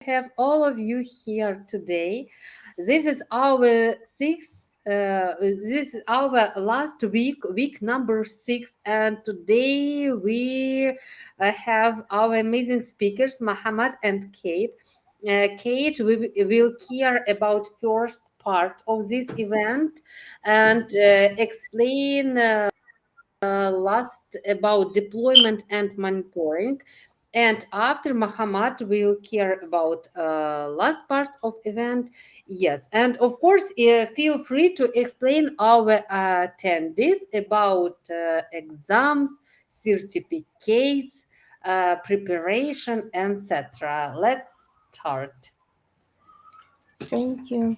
have all of you here today. This is our sixth. This is our last week number 6, and today we have our amazing speakers, Mohammad and Kate. Kate, we will care about first part of this event and explain last about deployment and monitoring. And after Muhammad will care about last part of event. Yes, and of course, feel free to explain our attendees about exams, certificates, preparation, etc. Let's start. Thank you.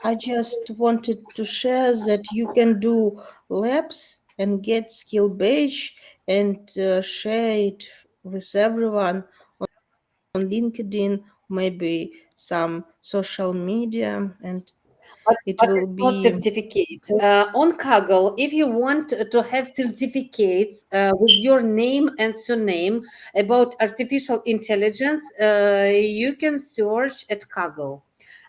I just wanted to share that you can do labs and get skill badge and share it with everyone on LinkedIn, maybe some social media, and it But will it's not be certificate. On Kaggle, if you want to have certificates with your name and surname about artificial intelligence, you can search at Kaggle.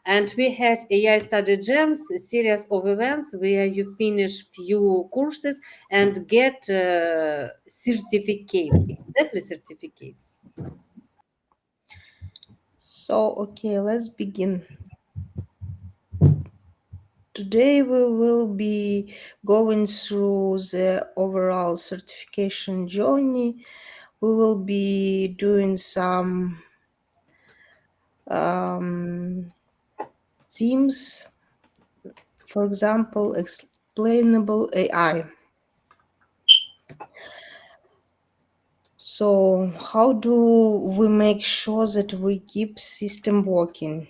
And we had AI Study Gems, a series of events where you finish few courses and get certificates, exactly certificates. so okay. Let's begin. Today we will be going through the overall certification journey. We will be doing some um, themes, for example, explainable AI. So, how do we make sure that we keep system working?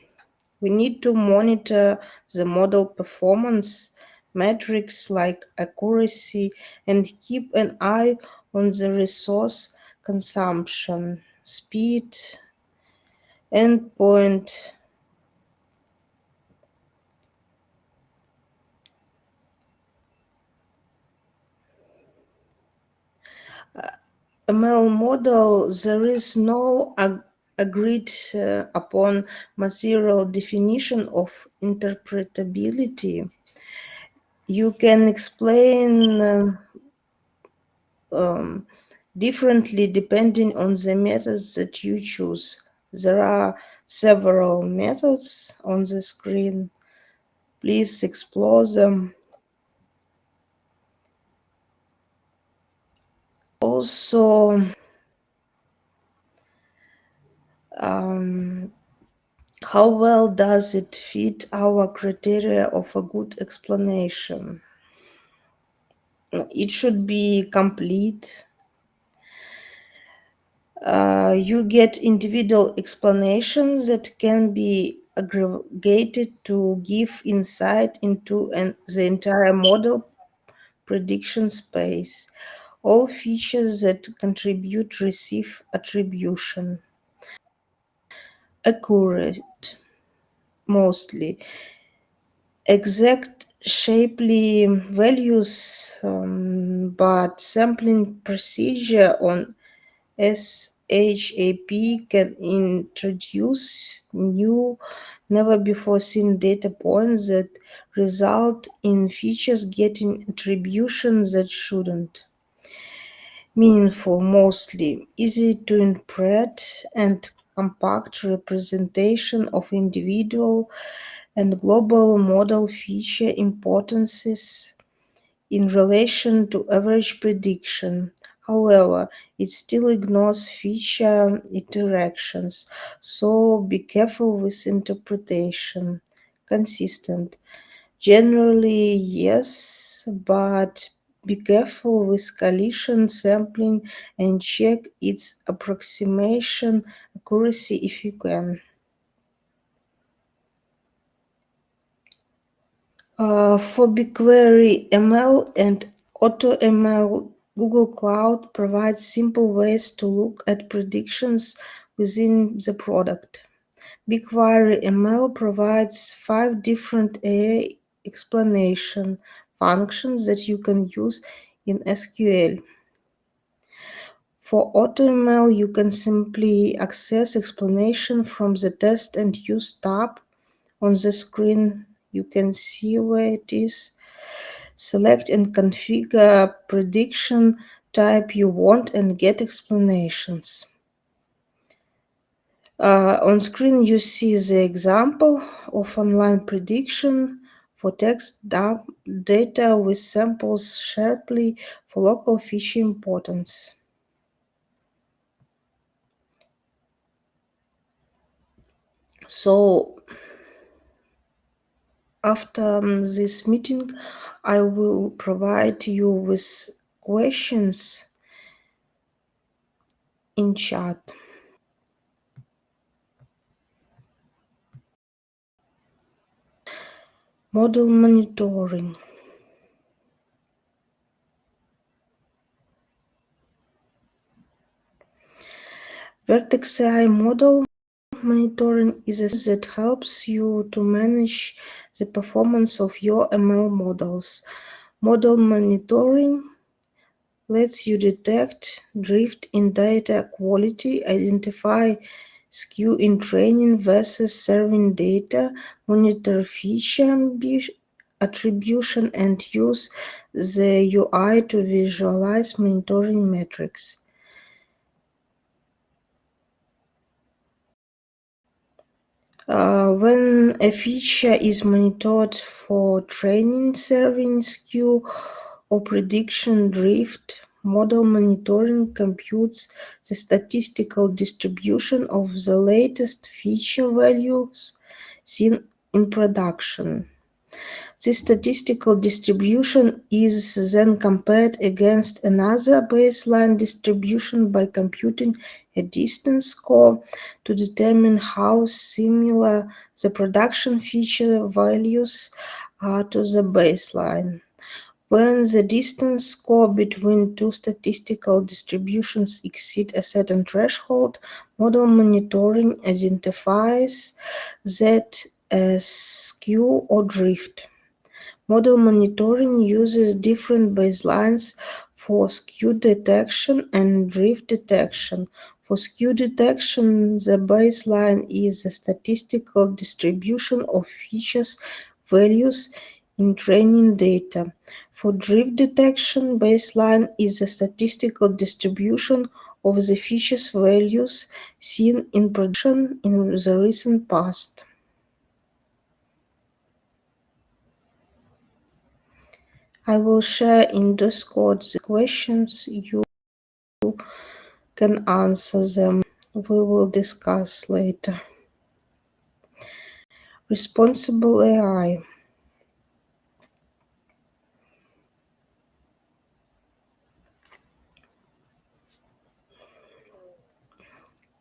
We need to monitor the model performance metrics like accuracy and keep an eye on the resource consumption, speed, endpoint. ML model, there is no agreed upon material definition of interpretability. You can explain um, differently depending on the methods that you choose. There are several methods on the screen. Please explore them. Also, um, how well does it fit our criteria of a good explanation? It should be complete. You get individual explanations that can be aggregated to give insight into the entire model prediction space. All features that contribute receive attribution. Accurate, mostly. Exact shapely values, but sampling procedure on SHAP can introduce new, never before seen data points that result in features getting attributions that shouldn't. Meaningful, mostly easy to interpret, and compact representation of individual and global model feature importances in relation to average prediction. However, it still ignores feature interactions, so be careful with interpretation. Consistent. Generally, yes, but be careful with collision sampling and check its approximation accuracy if you can. For BigQuery ML and AutoML, Google Cloud provides simple ways to look at predictions within the product. BigQuery ML provides 5 different AI explanation functions that you can use in SQL. For AutoML, you can simply access explanation from the test and use tab on the screen. You can see where it is. Select and configure prediction type you want and get explanations. On screen, you see the example of online prediction for text data with samples sharply for local feature importance. So after this meeting, I will provide you with questions in chat. Model monitoring. Vertex AI model monitoring is a system that helps you to manage the performance of your ML models. Model monitoring lets you detect drift in data quality, identify skew in training versus serving data, monitor feature attribution, and use the UI to visualize monitoring metrics. When a feature is monitored for training, serving skew, or prediction drift, model monitoring computes the statistical distribution of the latest feature values seen in production. This statistical distribution is then compared against another baseline distribution by computing a distance score to determine how similar the production feature values are to the baseline. When the distance score between two statistical distributions exceeds a certain threshold, model monitoring identifies that as skew or drift. Model monitoring uses different baselines for skew detection and drift detection. For skew detection, the baseline is the statistical distribution of features values in training data. For drift detection, baseline is the statistical distribution of the features values seen in production in the recent past. I will share in Discord the questions. You can answer them. We will discuss later. Responsible AI.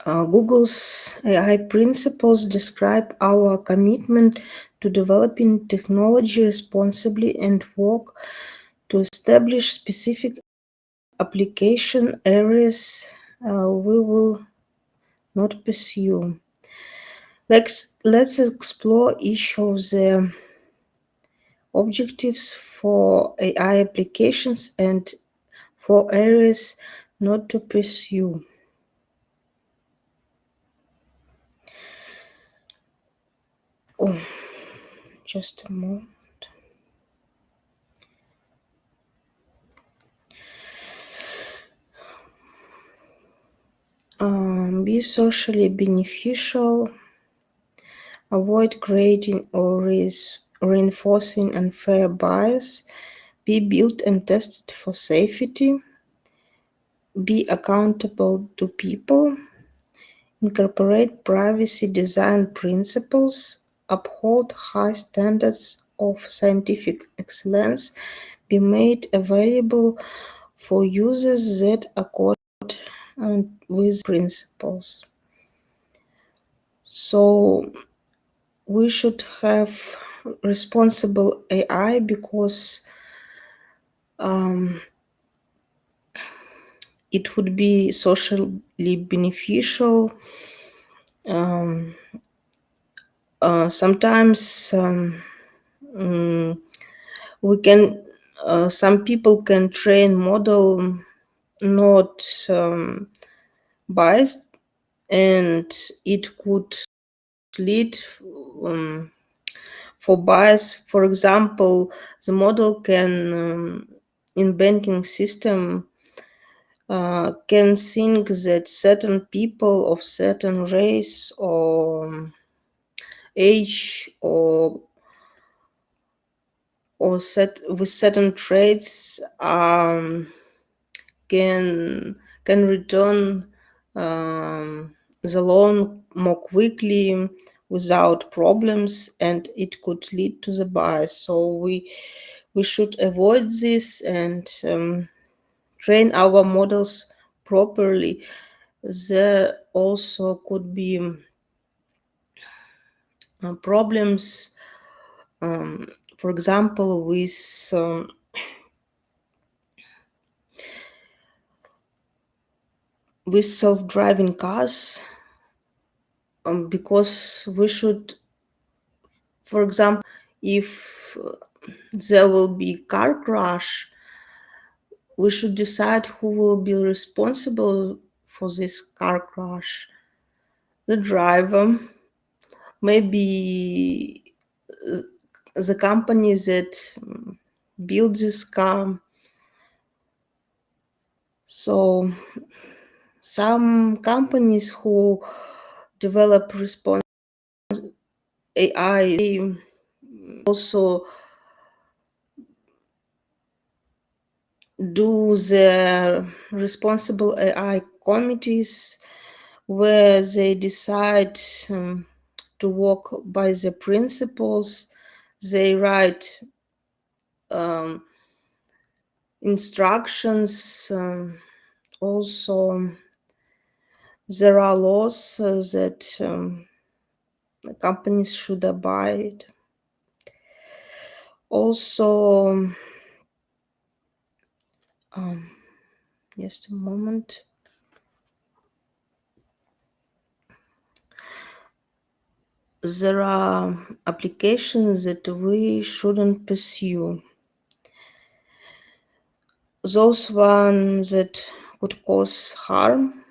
Google's AI principles describe our commitment to developing technology responsibly and work to establish specific application areas we will not pursue. Let's explore each of the objectives for AI applications and for areas not to pursue. Oh, just a moment. Be socially beneficial, avoid creating or reinforcing unfair bias, be built and tested for safety, be accountable to people, incorporate privacy design principles, uphold high standards of scientific excellence, be made available for users that accord with principles. So we should have responsible AI because it would be socially beneficial. Um, Sometimes we can, some people can train model not biased, and it could lead um, for bias. For example, the model can in banking system can think that certain people of certain race or age or set with certain traits can can return um, the loan more quickly without problems, and it could lead to the bias. So we should avoid this and train our models properly. There also could be problems, um, for example, with self-driving cars, because we should, for example, if there will be car crash, we should decide who will be responsible for this car crash. The driver, maybe uh, the company that built this car. So some companies who develop response AI, they also do the responsible AI committees where they decide to work by the principles. They write um, instructions. Also, there are laws that the companies should abide. Also, um, just a moment. There are applications that we shouldn't pursue. Those ones that could cause harm.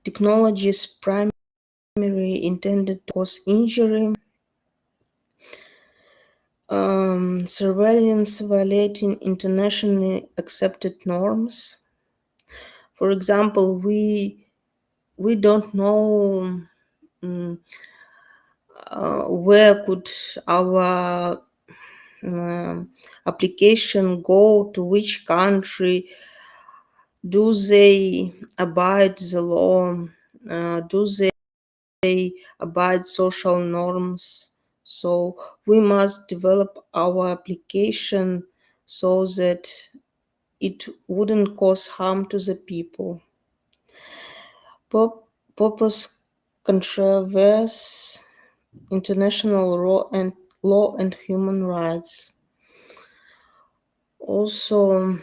Technology is primarily intended to cause injury. Surveillance violating internationally accepted norms. For example, we don't know where could our application go, to which country, do they abide the law, do they abide social norms. So we must develop our application so that it wouldn't cause harm to the people. Purpose controversies, international law and human rights. Also,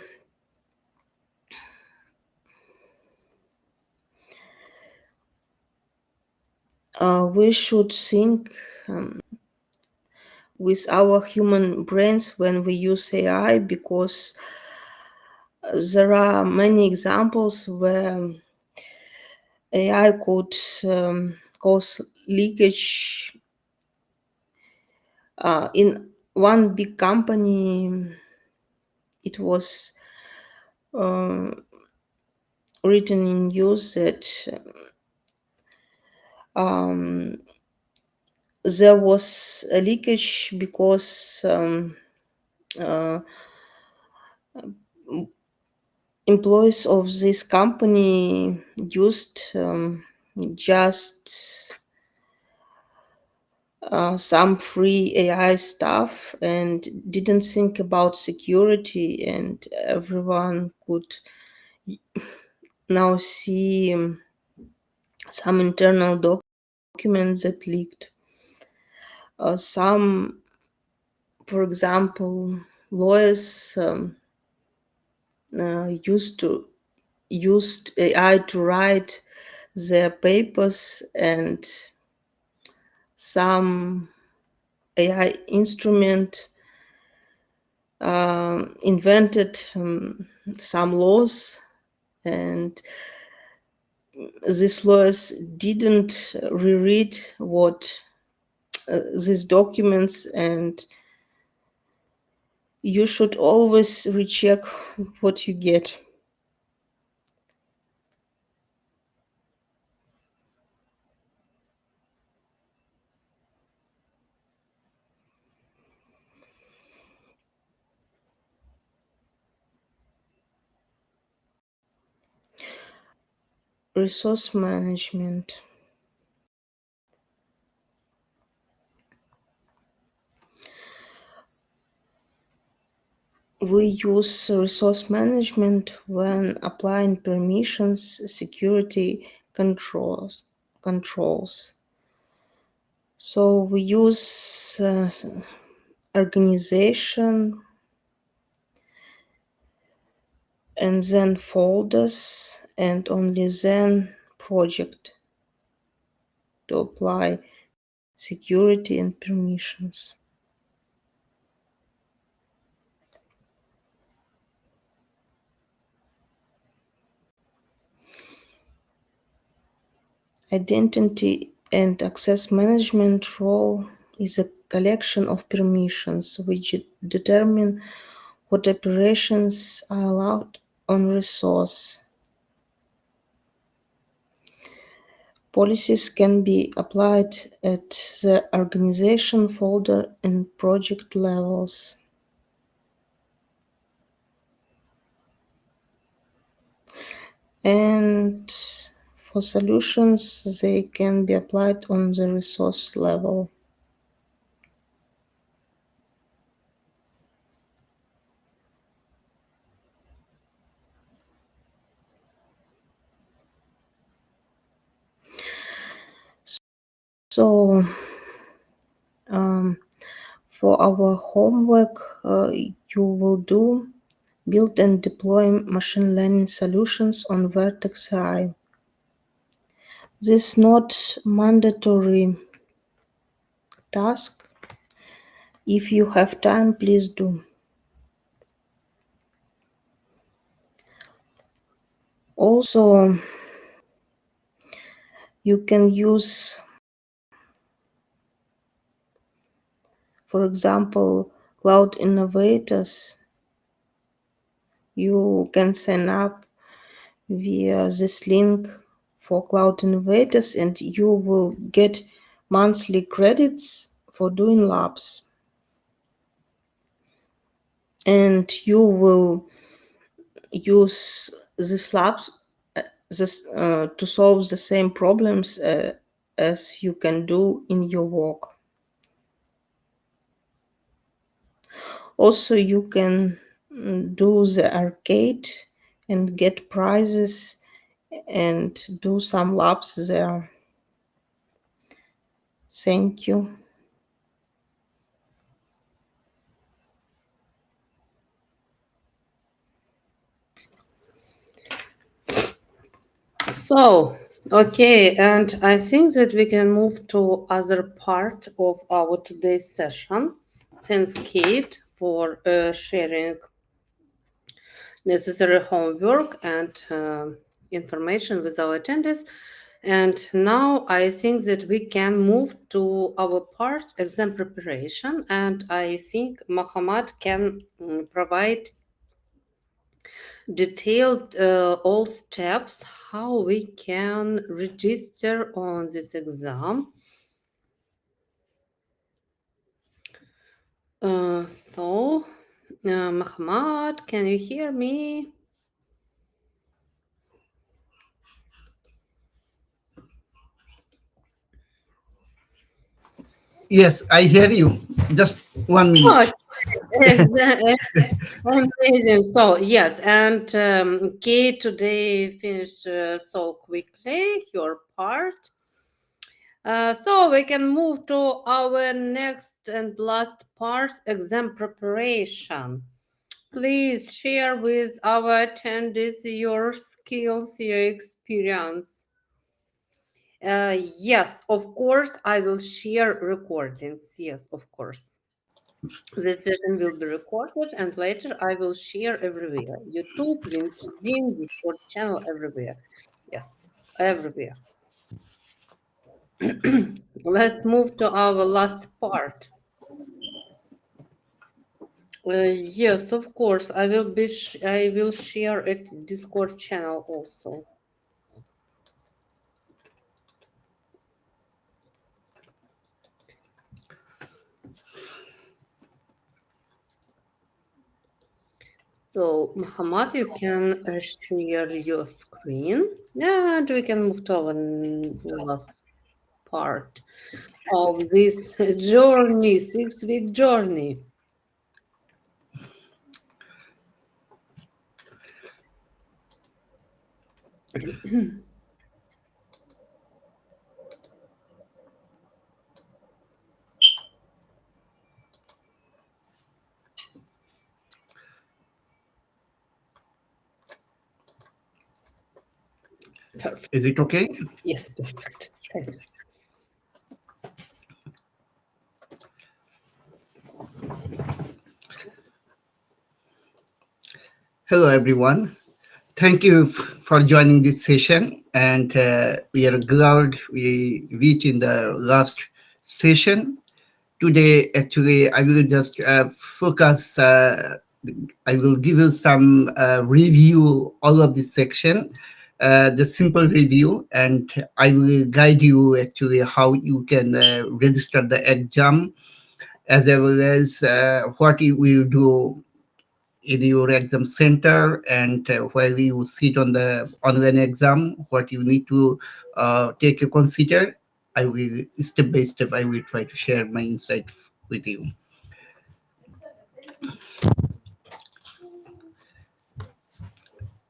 we should think with our human brains when we use AI, because there are many examples where AI could cause leakage. In one big company, it was uh, written in news that um, there was a leakage because uh, employees of this company used just some free AI stuff and didn't think about security, and everyone could now see some internal documents that leaked. Some, for example, lawyers used AI to write their papers, and some AI instrument invented some laws, and these lawyers didn't reread what these documents, and you should always recheck what you get. Resource management. We use resource management when applying permissions, security controls. So we use organization and then folders and only then project to apply security and permissions. Identity and access management role is a collection of permissions which determine what operations are allowed on resource. Policies can be applied at the organization, folder, and project levels. And for solutions, they can be applied on the resource level. So, um, for our homework, you will do build and deploy machine learning solutions on Vertex AI. This is not mandatory task. If you have time, please do. Also, you can use, for example, cloud innovators. You can sign up via this link for cloud innovators and you will get monthly credits for doing labs. And you will use these labs to solve the same problems as you can do in your work. Also, you can do the arcade and get prizes and do some labs there. Thank you. So, okay, and I think that we can move to other part of our today's session. Thanks, Kate, for sharing necessary homework and information with our attendees. And now I think that we can move to our part exam preparation. And I think Mohammad can provide detailed all steps how we can register on this exam. Mohammad, can you hear me? Yes, I hear you. Just 1 minute. Okay, exactly. Amazing. So, yes, and Kate today finished so quickly your part. So, we can move to our next and last part exam preparation. Please share with our attendees your skills, your experience. Yes, of course, I will share recordings. Yes, of course. This session will be recorded and later I will share everywhere. YouTube, LinkedIn, Discord channel, everywhere. Yes, everywhere. Let's move to our last part. Yes, of course. I will share it Discord channel also. So, Muhammad, you can share your screen, and we can move to our last part of this journey, 6 week journey. Perfect. Is it okay? Yes, perfect. Thanks. Hello, everyone. Thank you for joining this session, and we are glad we reached in the last session. Today, actually, I will just focus. I will give you some review all of this section, the simple review, and I will guide you actually how you can register the exam, as well as what you will do in your exam center, and while you sit on the online exam, what you need to take you consider. I will step by step. I will try to share my insight with you.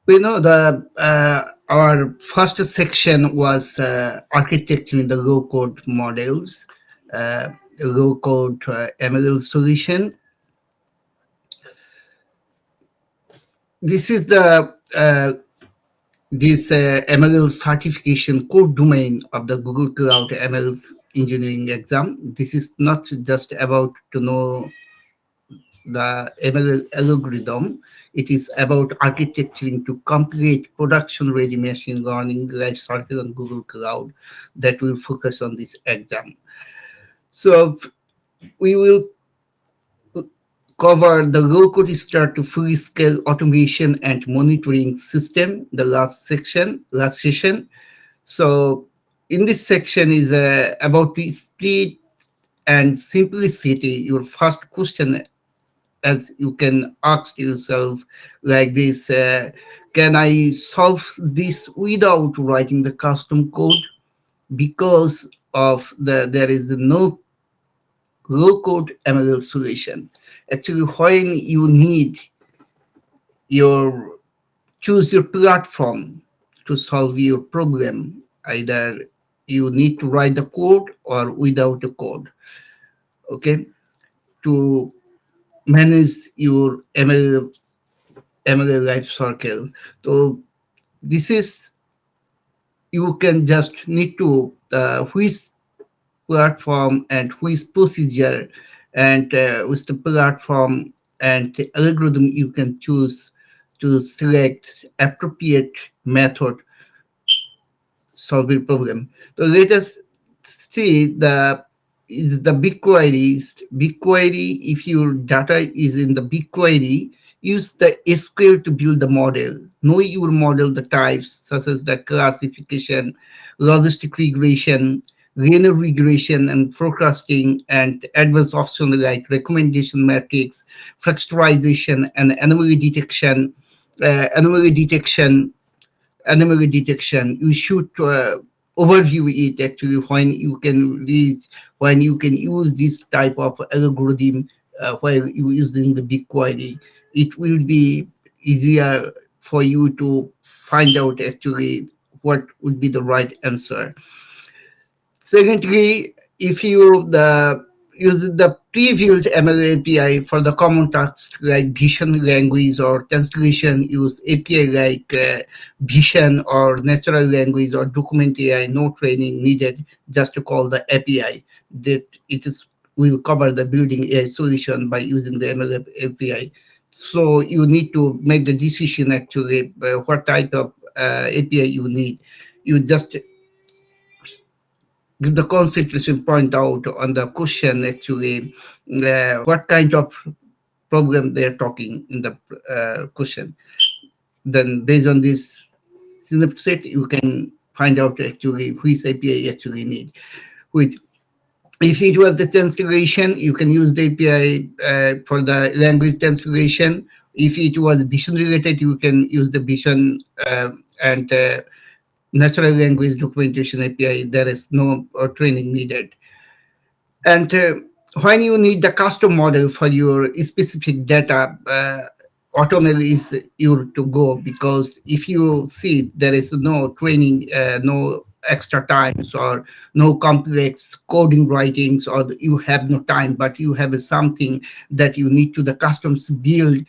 We know the our first section was architecture in the low code models, low code ML solution. This is the this ML certification core domain of the Google Cloud ML engineering exam. This is not just about to know the ML algorithm. It is about architecturing to complete production-ready machine learning lifecycle on Google Cloud that will focus on this exam. So we will cover the low-code start to full-scale automation and monitoring system, the last session. So in this section is about the speed and simplicity. Your first question, as you can ask yourself like this, can I solve this without writing the custom code? Because of there is no low code ML solution. Actually, when you need your choose your platform to solve your problem, either you need to write the code or without the code, okay, to manage your ML life cycle. So this is, you can just need to which platform and which procedure, and with the platform and the algorithm you can choose to select appropriate method solve your problem. So let us see the is the BigQuery. BigQuery, if your data is in the BigQuery, use the SQL to build the model. Know your model, the types such as the classification, logistic regression, linear regression, and forecasting, and advanced options like recommendation matrix, factorization, and anomaly detection you should overview it actually when you can use this type of algorithm while you using the BigQuery. It will be easier for you to find out actually what would be the right answer. Secondly, if you use the pre-built ML API for the common tasks like vision language or translation, use API like vision or natural language or document AI, no training needed, just to call the API. That it is will cover the building AI solution by using the ML API. So you need to make the decision actually what type of API you need. You just give the concentration point out on the question actually what kind of problem they're talking in the question. Then based on this synopsis, you can find out actually which API actually need. Which if it was the translation, you can use the API for the language translation. If it was vision related, you can use the vision and natural language documentation API. There is no training needed. And when you need the custom model for your specific data, AutoML is your to go, because if you see there is no training, no extra times or no complex coding writings, or you have no time, but you have something that you need to the custom build,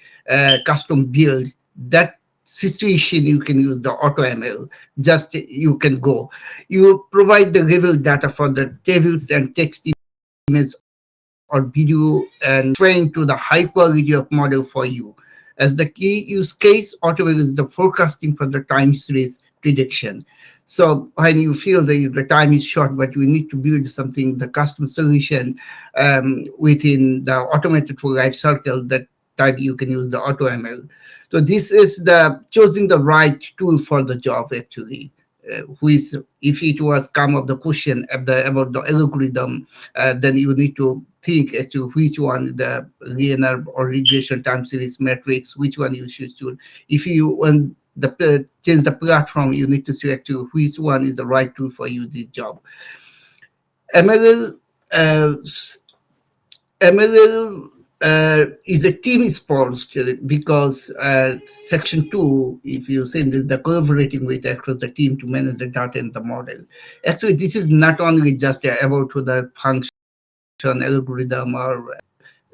that situation you can use the AutoML. Just you can go. You provide the level data for the tables and text image or video and train to the high quality of model for you. As the key use case, automate is the forecasting for the time series prediction. So when you feel the time is short, but you need to build something, the custom solution within the automated life cycle, that time you can use the AutoML. So this is the choosing the right tool for the job actually. Which, if it was come of the question about the algorithm, then you need to think actually which one the linear or regression time series matrix, which one you should choose. If you want the change the platform, you need to see actually which one is the right tool for you this job. ML uh, ML is a team sport still, because section 2, if you say this, the collaborating with across the team to manage the data and the model. Actually, this is not only just about the function algorithm or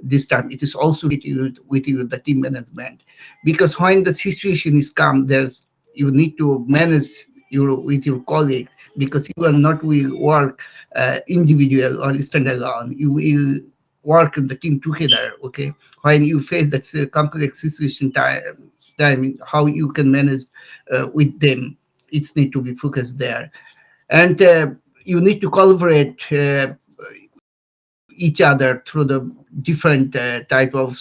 this time, it is also with the team management, because when the situation is come, there's you need to manage your with your colleagues, because you are not will work individual or standalone. You will work in the team together. Okay, when you face that complex situation time, how you can manage with them, it's need to be focused there. And you need to collaborate each other through the different type of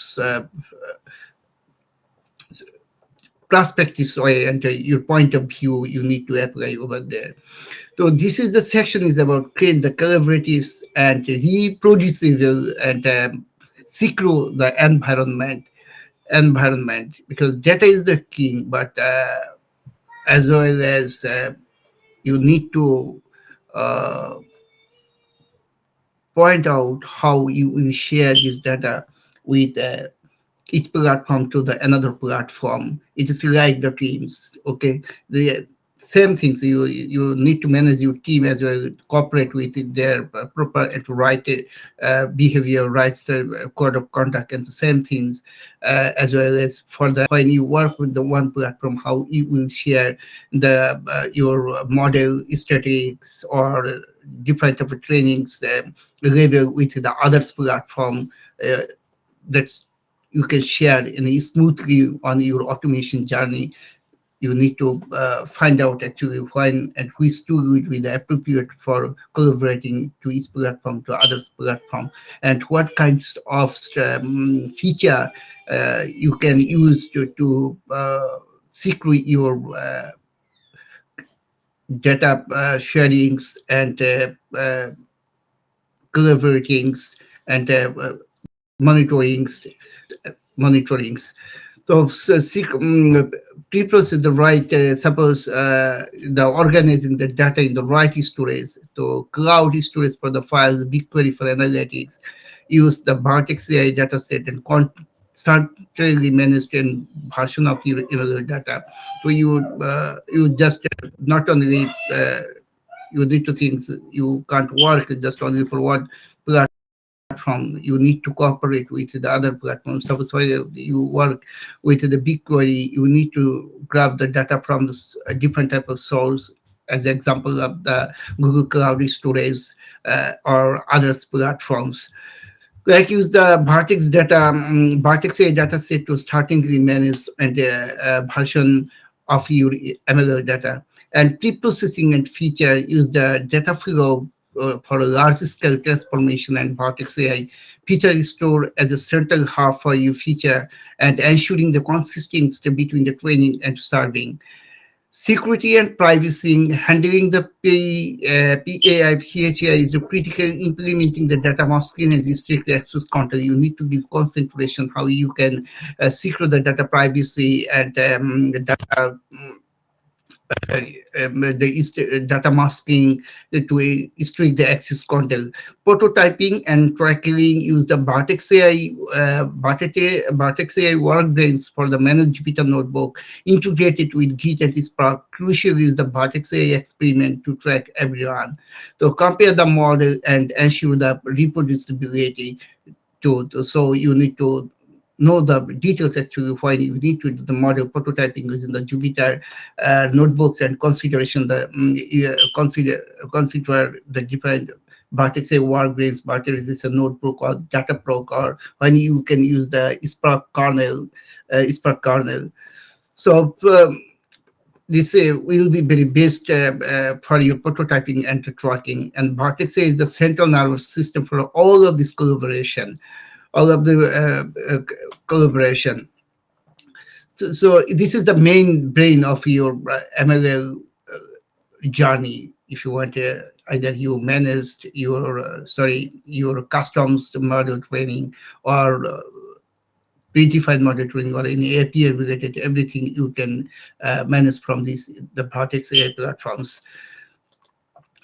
perspectives, and your point of view you need to apply over there. So this is the section is about create the collaboratives and reproducible and secure the environment, because data is the king, but as well as you need to uh, point out how you will share this data with each platform to the another platform. It is like the teams. Okay, the same things. You need to manage your team as well, cooperate with their proper and right behavior, rights, code of conduct, and the same things, as well as for the when you work with the one platform, how you will share the your model statistics or different type of trainings level with the others platform. That's you can share in a smoothly on your automation journey. You need to find out actually when and which tool will be the appropriate for collaborating to each platform to others platform, and what kinds of feature you can use to secure your data sharings and collaboratings and monitorings monitorings. So, people is the right, suppose the organizing the data in the right storage, to cloud storage for the files, BigQuery for analytics, use the Vertex AI dataset and constantly managed in version of your email data. So you just not only you need to think you can't work just only for one platform. You need to cooperate with the other platforms. Suppose while you work with the BigQuery, you need to grab the data from a different type of source, as example of the Google Cloud Storage or others platforms. Like use the Vertex data, Vertex A data set to startingly manage and version of your ML data. And pre-processing and feature use the data flow for a large scale transformation, and Vertex AI feature is stored as a central hub for your feature and ensuring the consistency between the training and serving. Security and privacy, handling the PAI, PHI is the critical implementing the data masking and restrict access control. You need to give concentration how you can secure the data privacy and the data data masking to restrict the access control. Prototyping and tracking use the Bartex AI workbench for the managed beta notebook integrated with Git and Spark. Crucial is the Bartex AI experiment to track everyone. To compare the model and ensure the reproducibility so you need to know the details actually why you need to do the model prototyping using the Jupyter notebooks and consideration the consider the different Bartek say workbench, Bartek is a notebook or Dataproc, or when you can use the Spark kernel. So this will be very best for your prototyping and tracking. And Bartek is the central nervous system for all of this collaboration, all of the collaboration. So this is the main brain of your MLL journey. If you want either you managed your your customs model training or predefined model training or any API related everything you can manage from these the Vertex AI platforms.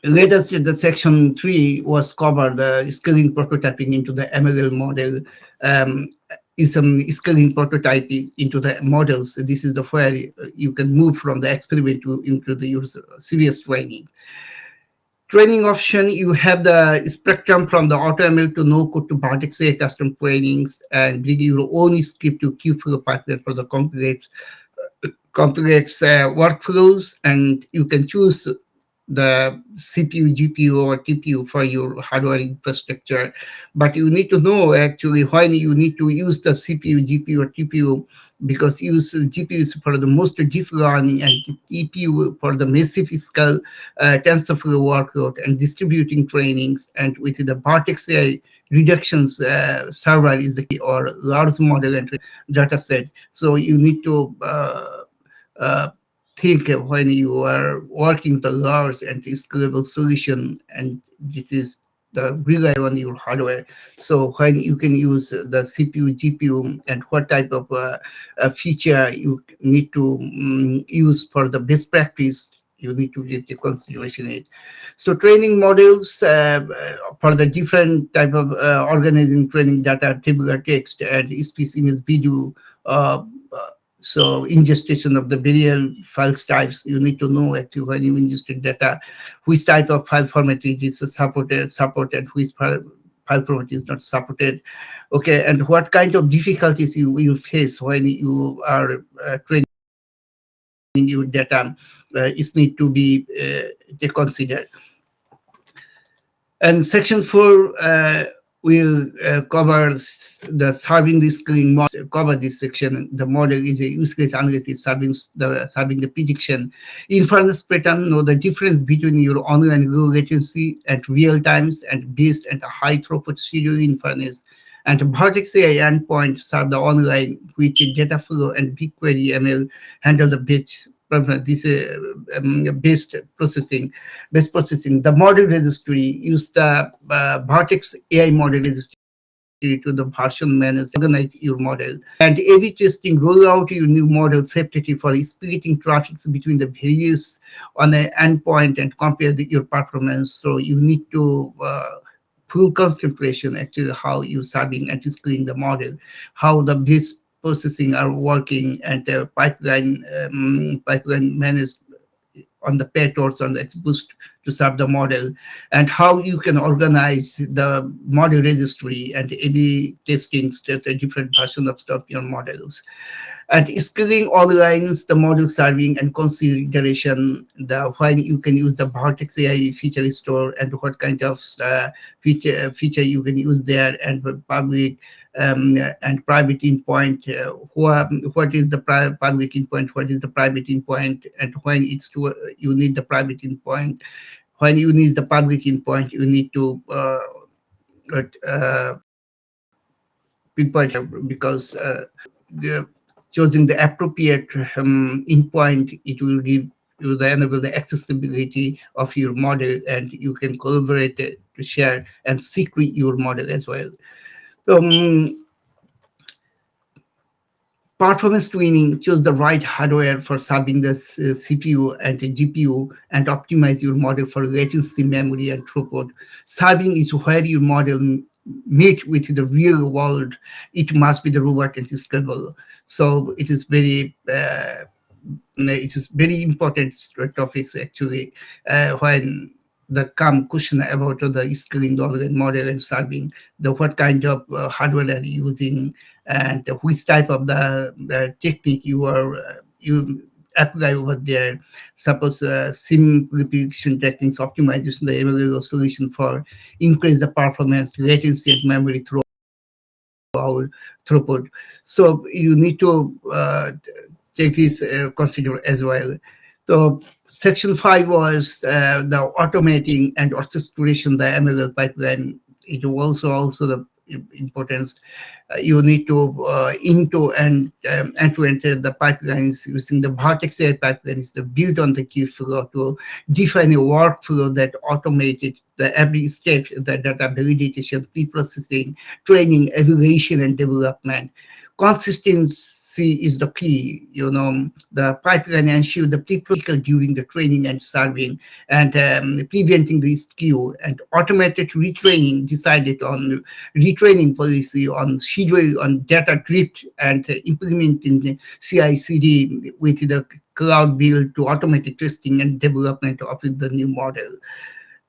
Latest, the section 3 was covered the scaling prototyping into the MLL model. Um, is some scaling prototyping into the models. This is the where you can move from the experiment to into the serious training. Training option, you have the spectrum from the AutoML to no code to Vertex AI custom trainings and build your own script to Kubeflow pipeline for the complex workflows, and you can choose the CPU, GPU, or TPU for your hardware infrastructure. But you need to know actually why you need to use the CPU, GPU, or TPU, because use GPUs for the most deep learning and TPU for the massive scale TensorFlow workload and distributing trainings. And with the Vertex AI reductions server is the key, or large model and data set. So you need to uh, think when you are working the large and scalable solution, and this is the rely on your hardware. So when you can use the CPU, GPU, and what type of feature you need to use for the best practice, you need to give the consideration it. So training models for the different type of organizing training data, tabular text, and speech image video. Uh, so ingestion of the burial files types, you need to know actually when you ingested data, which type of file format it is supported, which file format is not supported. Okay, and what kind of difficulties you will face when you are training your data is need to be considered. And section 4 will cover the serving the screen model. Cover this section. The model is a use case unless it's serving the prediction. Inference pattern, know the difference between your online low latency and real times and based and a high throughput schedule inference. And Vertex AI endpoint serve the online, which data flow and BigQuery ML handle the this based processing best processing. The model registry use the Vertex AI model registry to the version manage, organize your model, and A/B testing, roll out your new model separately for splitting traffics between the various on the endpoint and compare your performance. So you need to full concentration actually how you serving and scaling the model, how the base processing are working, and pipeline managed on the patterns on the exposed to serve the model, and how you can organize the model registry and A/B testing the different version of stuff your models. And scaling all lines, the model serving and consideration, the when you can use the Vertex AI feature store and what kind of feature you can use there, and the public and private endpoint. What is the public endpoint? What is the private endpoint? And when you need the private endpoint, when you need the public endpoint, you need to pinpoint because the, choosing the appropriate endpoint, it will give you the enable the accessibility of your model, and you can collaborate to share and secret your model as well. So, performance tuning, choose the right hardware for serving the CPU and the GPU, and optimize your model for latency, memory, and throughput. Serving is where your model meet with the real world. It must be the robot and scalable. So it is very important topics actually when the come question about the scaling the organ model and serving the what kind of hardware are you using, and which type of the technique you apply over there. Suppose simplification techniques, optimization, the available solution for increase the performance, latency, and memory our throughput. So you need to take this consider as well. So section 5 was the automating and orchestration the MLL pipeline. It was also the importance. You need to and to enter the pipelines using the Vertex AI pipelines that built on the Kubeflow to define a workflow that automated the every step, the data validation, pre-processing, training, evaluation, and development. Consistency is the key. The pipeline ensure the pre-critical during the training and serving, and preventing the skew, and automated retraining decided on retraining policy on schedule on data drift, and implementing the CI/CD with the cloud build to automated testing and development of the new model.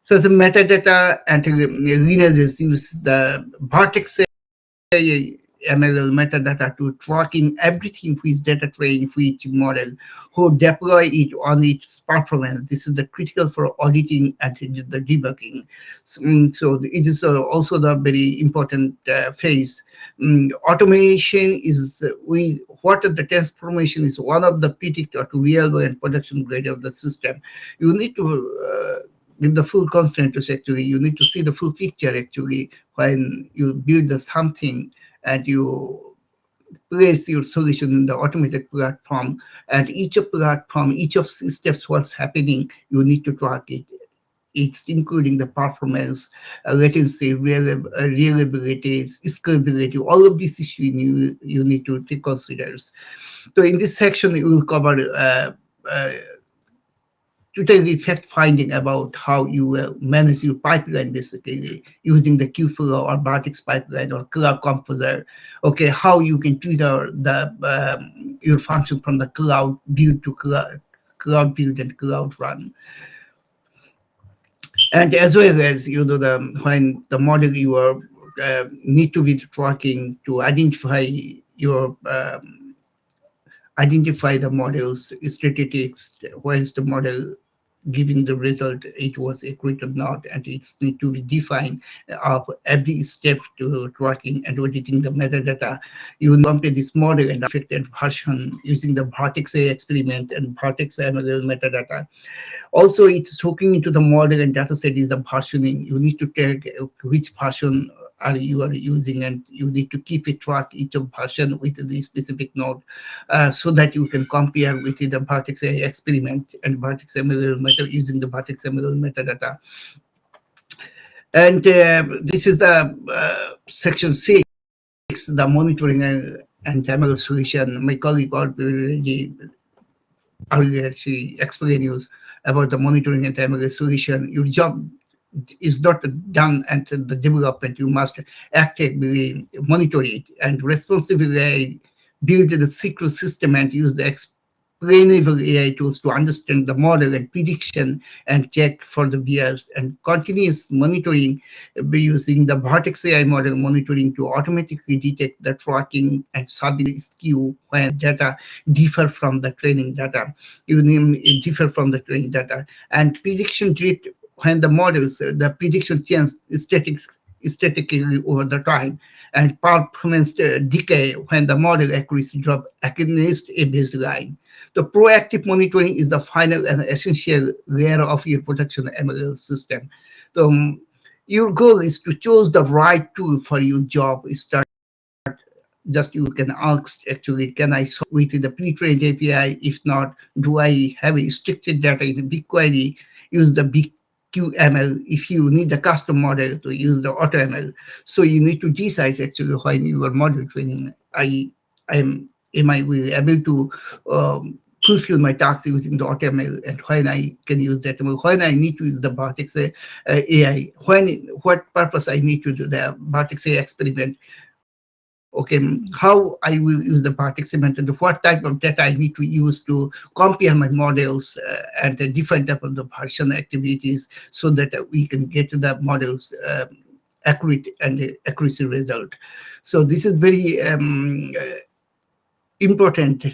So the metadata and lineages use the Vertex MLL metadata to tracking everything for its data train for each model, who deploy it on its performance. This is the critical for auditing and the debugging. So it is also the very important phase. Automation is what the transformation is one of the predictor to reliable and production grade of the system. You need to give the full constraints actually. You need to see the full picture actually when you build something and you place your solution in the automated platform, and each of platform, each of steps what's happening, you need to track it. It's including the performance, latency, reliability, scalability, all of these issues you need to take considers. So in this section, we will cover totally fact finding about how you will manage your pipeline, basically using the Kubeflow or Vertex pipeline or Cloud Composer. Okay, how you can trigger the your function from the cloud build to cloud build and cloud run, and as well as the when the model you are need to be tracking to your identify the model's statistics, where is the model giving the result, it was accurate or not, and it's need to be defined of every step to tracking and auditing the metadata. You compare this model and affected version using the Vertex AI experiment and Vertex ML metadata. Also, it's hooking into the model and dataset is the versioning. You need to take which version are using, and you need to keep a track each of version with the specific node, so that you can compare with the Vertex AI experiment and Vertex ML meta using the Vertex ML metadata. And this is the section 6, the monitoring and ML solution. My colleague already earlier she explained you about the monitoring and ML solution. Your job is not done at the development. You must actively monitor it and responsibly build the secure system and use the trainable AI tools to understand the model and prediction and check for the bias and continuous monitoring by using the Vertex AI model monitoring to automatically detect the tracking and service skew when data differ from the training data. You name it differ from the training data and prediction rate when the models the prediction change statically over the time and performance decay when the model accuracy drop against a baseline. The proactive monitoring is the final and essential layer of your production ML system. So, your goal is to choose the right tool for your job. Start just you can ask actually, can I solve with the pre-trained API? If not, do I have a restricted data in a BigQuery? Use the BQML. If you need a custom model to use the AutoML, so you need to decide actually when you are model training. Am I will able to fulfill my tasks using the AutoML, and when I can use that ML, when I need to use the Vertex AI, when what purpose I need to do the Vertex AI experiment. Okay, how I will use the Bartik cement and what type of data I need to use to compare my models and the different type of the version activities so that we can get the models accurate and accuracy result. So this is very important.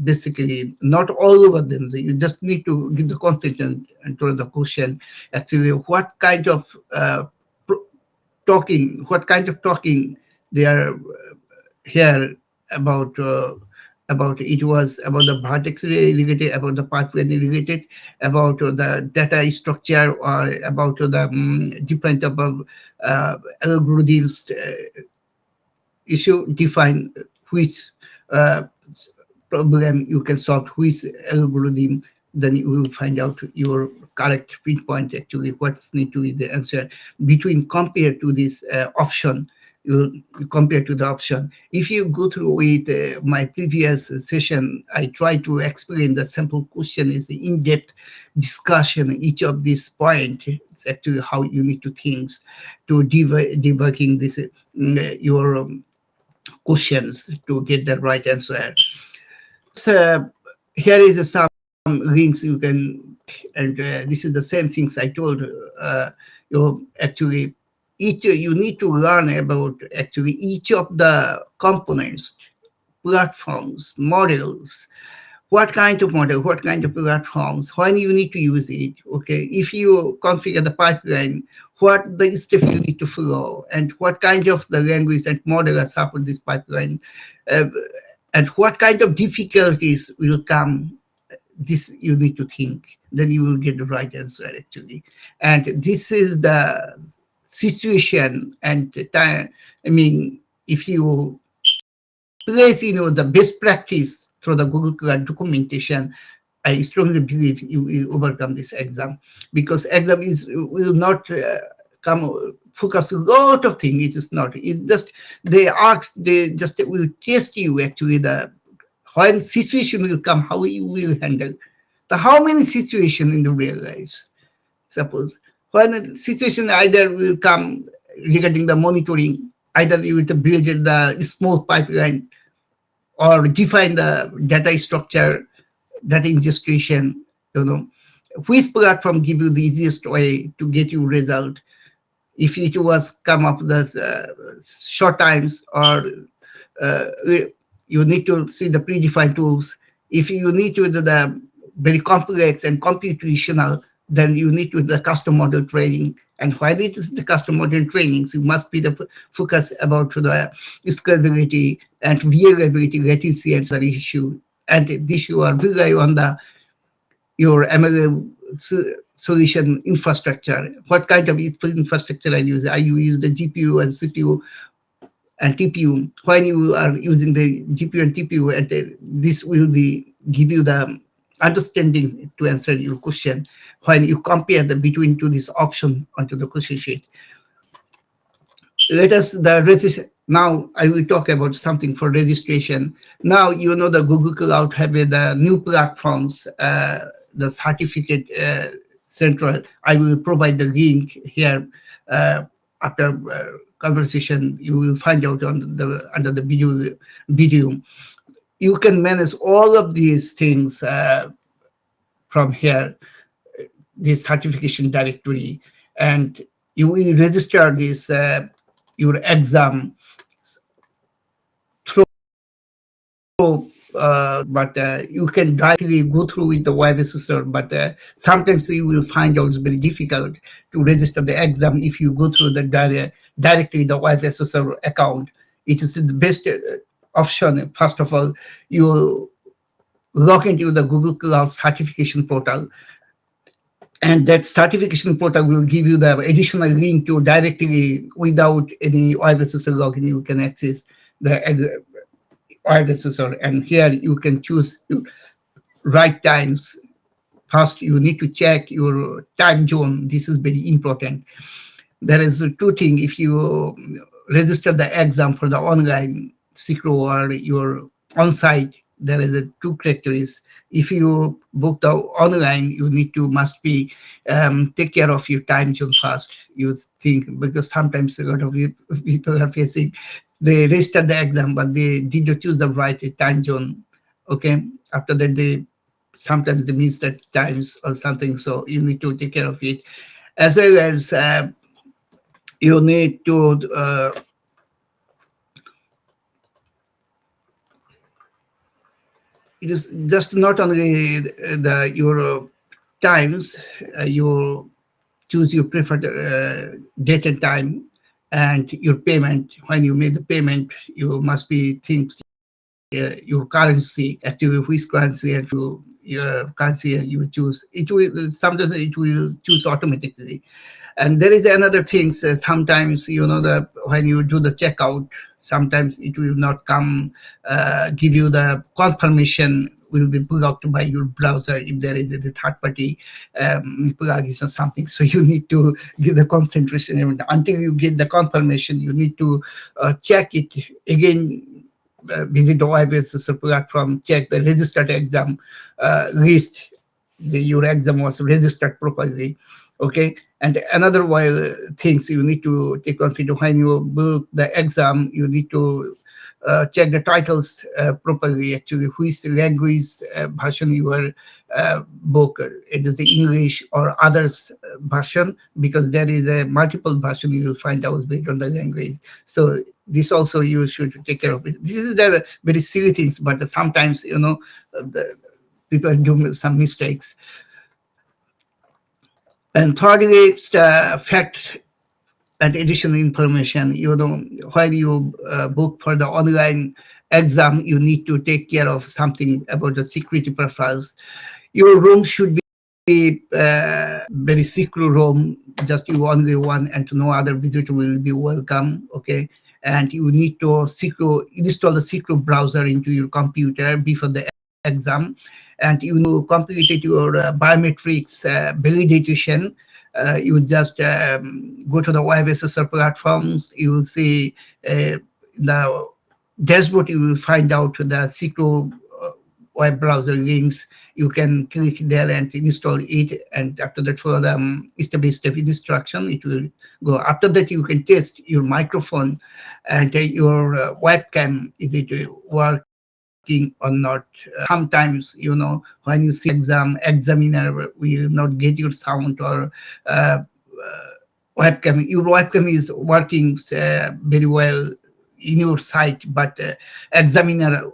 Basically, not all over them. So you just need to give the constant and to the question. Actually, what kind of talking? What kind of talking they are here about it was about the vertex related, about the pathway related, about the data structure, or about the different above algorithms issue define which uh, problem you can solve, which algorithm, then you will find out your correct pinpoint actually what's need to be the answer between compare to this option. You compare to the option. If you go through with my previous session, I try to explain the simple question is the in-depth discussion each of these point. It's actually how you need to think to debugging this your questions to get the right answer. Here is some links you can, and this is the same things I told you. Actually, each you need to learn about actually each of the components, platforms, models, what kind of model, what kind of platforms, when you need to use it. Okay, if you configure the pipeline, what the step you need to follow, and what kind of the language and model that support this pipeline, uh, and what kind of difficulties will come. This you need to think. Then you will get the right answer actually. And this is the situation and the time. I mean, if you place the best practice through the Google Cloud documentation, I strongly believe you will overcome this exam, because exam is will not come focus a lot of things. It is not. It just they just will test you actually the when situation will come, how you will handle the how many situation in the real lives. Suppose when a situation either will come regarding the monitoring, either you will build the small pipeline or define the data structure, data ingestion, you know, which platform give you the easiest way to get you result. If it was come up the short times, or uh, you need to see the predefined tools. If you need to do the very complex and computational, then you need to do the custom model training. And while it is the custom model trainings, you must be the focus about the scalability and reliability, latency, and other issue. And this you are rely on the your ML solution infrastructure. What kind of infrastructure are you using? Are you use the GPU and CPU and TPU? When you are using the GPU and TPU, and this will be give you the understanding to answer your question when you compare the between to this option onto the question sheet. Let us the register. Now I will talk about something for registration. Now the Google Cloud have the new platforms, the certificate central. I will provide the link here after conversation. You will find out on the under the video. you can manage all of these things from here, this certification directory, and you will register this your exam but you can directly go through with the web assessor, but sometimes you will find out it's very difficult to register the exam if you go through the directly the web assessor account. It is the best option. First of all, you log into the Google Cloud certification portal, and that certification portal will give you the additional link to directly, without any web assessor login, you can access the web assessor, and here you can choose right times. First, you need to check your time zone. This is very important. There is two things. If you register the exam for the online secret or your on-site, there is a two characteristics. If you book the online, you need to must be take care of your time zone first. You think, because sometimes a lot of people are facing, they register the exam but they did not choose the right time zone. Okay, after that they sometimes they miss that times or something. So you need to take care of it, as well as you need to it is just not only the your times, you choose your preferred date and time, and your payment. When you make the payment, you must be things your currency, actually which currency, and your currency you choose. It will sometimes it will choose automatically. And there is another thing, sometimes that when you do the checkout, sometimes it will not come, give you the confirmation will be blocked by your browser if there is a third party plugins or something. So you need to give the concentration, and until you get the confirmation you need to check it again, visit the web platform, check the registered exam list, your exam was registered properly. Okay, and another while things you need to take consider when you book the exam, you need to check the titles properly, actually which language version you are book. It is the English or others version, because there is a multiple version you will find out based on the language. So this also you should take care of it. This is the very silly things, but sometimes the people do some mistakes. And thirdly, it's the fact and additional information. While you book for the online exam, you need to take care of something about the security profiles. Your room should be very secure room, just you only one, and no other visitor will be welcome. Okay, and you need to install the secure browser into your computer before the exam, and you completed your biometrics validation. You just go to the web SSL platforms. You will see the dashboard. You will find out the secure web browser links. You can click there and install it, and after that for the step-by-step instruction it will go. After that you can test your microphone and your webcam, is it working or not. Sometimes when you see examiner will not get your sound or webcam. Your webcam is working very well in your site, but examiner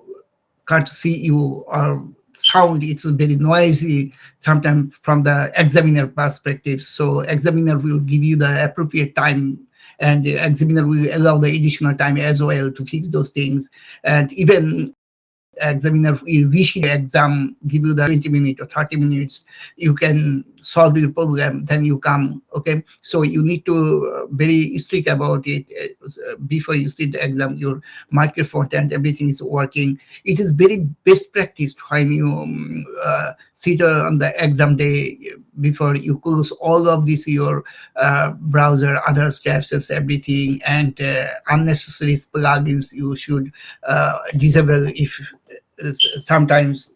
can't see you, or sound it's very noisy sometimes from the examiner perspective. So examiner will give you the appropriate time, and the examiner will allow the additional time as well to fix those things. And even examiner will wish the exam, give you the 20 minutes or 30 minutes, you can solve your problem, then you come. Okay, so you need to very strict about it. Before you sit the exam, your microphone and everything is working. It is very best practice when you sit on the exam day, before you close all of this your browser, other steps, and everything, and unnecessary plugins you should disable if sometimes.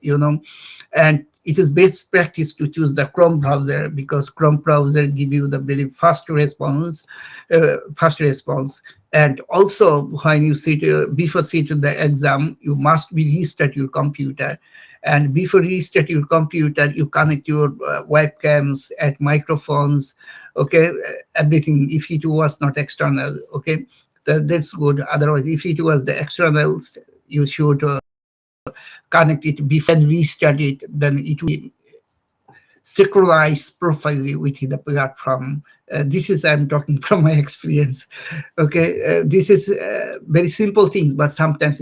And it is best practice to choose the Chrome browser, because Chrome browser give you the very fast response. And also, when you sit before sit the exam, you must be restart your computer. And before you restart your computer, you connect your webcams and microphones, okay, everything. If it was not external, okay, that's good. Otherwise, if it was the externals, you should connect it before and restart it, then it will synchronize properly with the platform. This is, I'm talking from my experience. Okay, this is very simple things, but sometimes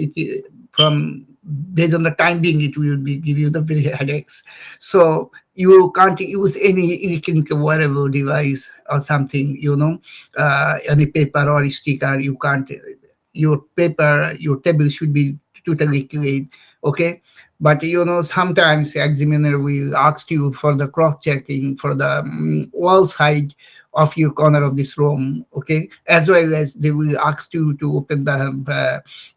from based on the time being, it will be give you the very headaches. So you can't use any electronic wearable device or something, any paper or sticker. You can't. Your paper, your table should be totally clean. Okay, but sometimes the examiner will ask you for the cross checking for the wall side of your corner of this room, okay, as well as they will ask you to open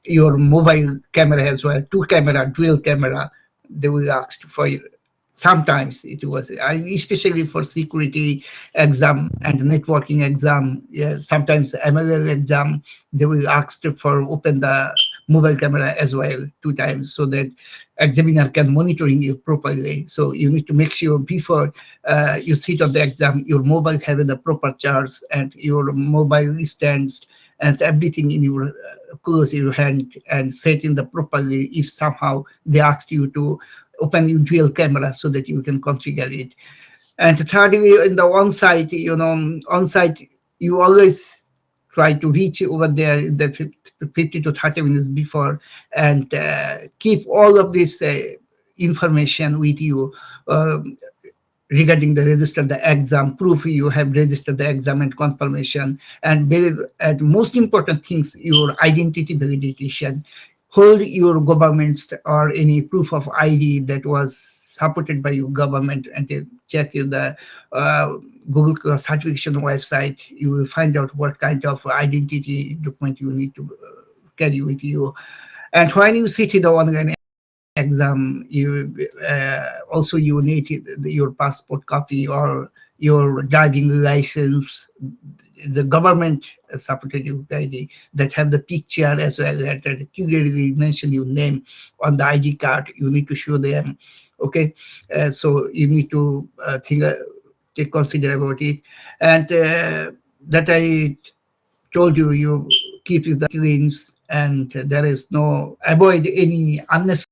your mobile camera as well, two camera, dual camera. They will ask for you. Sometimes it was especially for security exam and networking exam. Yeah, sometimes MLL exam, they will ask for open the mobile camera as well two times, so that examiner can monitoring you properly. So you need to make sure before you sit on the exam, your mobile having the proper charge, and your mobile stands and everything in your close your hand and set in the properly. If somehow they ask you to open your dual camera, so that you can configure it. And thirdly, in the on-site, on-site, you always try to reach over there the 50 to 30 minutes before, and keep all of this information with you, um, regarding the register the exam, proof you have registered the exam, and confirmation. And most important things, your identity validation. Hold your governments or any proof of ID that was supported by your government, and check the uh, Google certification website. You will find out what kind of identity document you need to carry with you. And when you sit in the online exam, you need your passport copy or your driving license, the government supported you ID that have the picture as well, that clearly mention your name on the ID card. You need to show them. Okay, so you need to take consider about it. And that I told you, you keep the cleans, and there is no avoid any unnecessary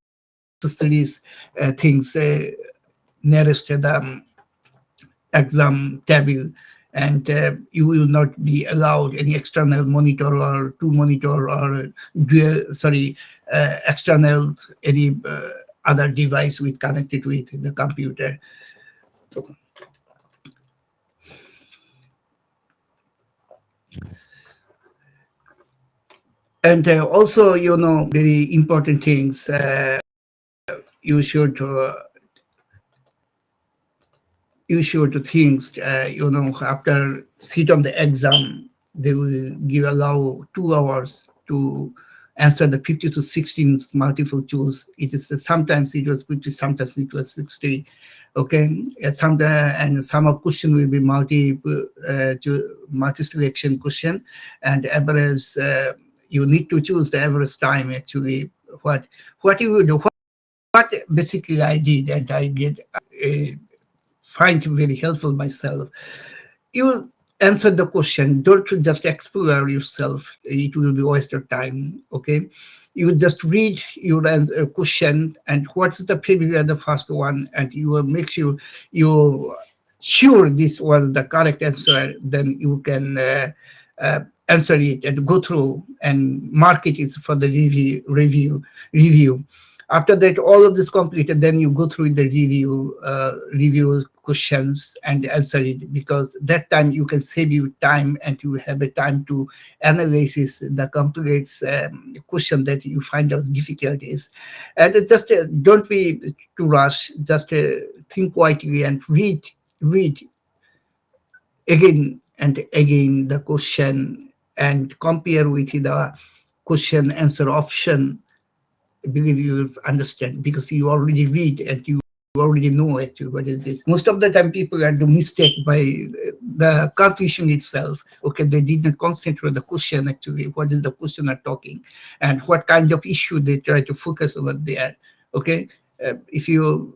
things nearest to the exam table. And you will not be allowed any external monitor or two monitor or external any other device with connected with the computer. And also, very important things, you should think, after sit on the exam, they will allow 2 hours to answer the 50 to 16 multiple choice. It is sometimes it was 50, sometimes it was 60. Okay, and some of question will be multi selection question, and average. You need to choose the average time actually. What you do, what basically I did, and I get find very helpful myself. You answer the question. Don't just explore yourself. It will be waste of time. Okay, you just read your answer, question, and what's the previous the first one, and you will make sure you sure this was the correct answer. Then you can uh, answer it and go through and mark it is for the review. After that, all of this completed, then you go through the review questions and answer it, because that time you can save you time, and you have a time to analyze the complex question that you find out difficulties. And it just don't be too rush. Just think quietly and read again and again the question, and compare with the question answer option. I believe you will understand, because you already read and you already know actually what is this. Most of the time people are the mistake by the confusion itself. Okay, they did not concentrate on the question actually, what is the questioner talking and what kind of issue they try to focus over there. Okay, if you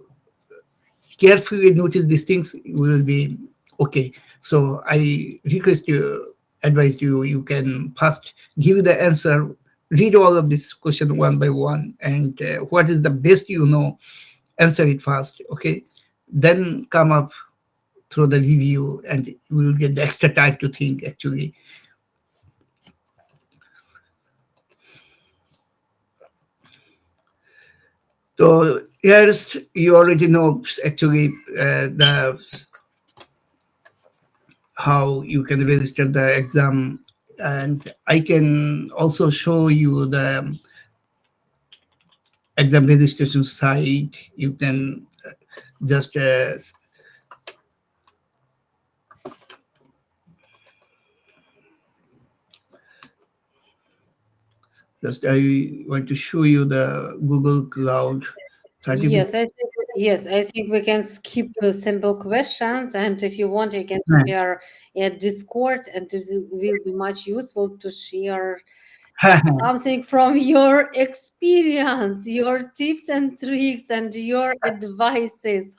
carefully notice these things, you will be okay. So I request you, advise you, you can first give the answer, read all of this question one by one, and what is the best you know, answer it fast. Okay, then come up through the review, and you will get the extra time to think actually. So here's, you already know actually the how you can register the exam, and I can also show you the exam registration site. You can just I want to show you the Google Cloud certificate. Yes, I think we can skip simple questions, and if you want, you can share at Discord, and it will be much useful to share something from your experience, your tips and tricks, and your advices.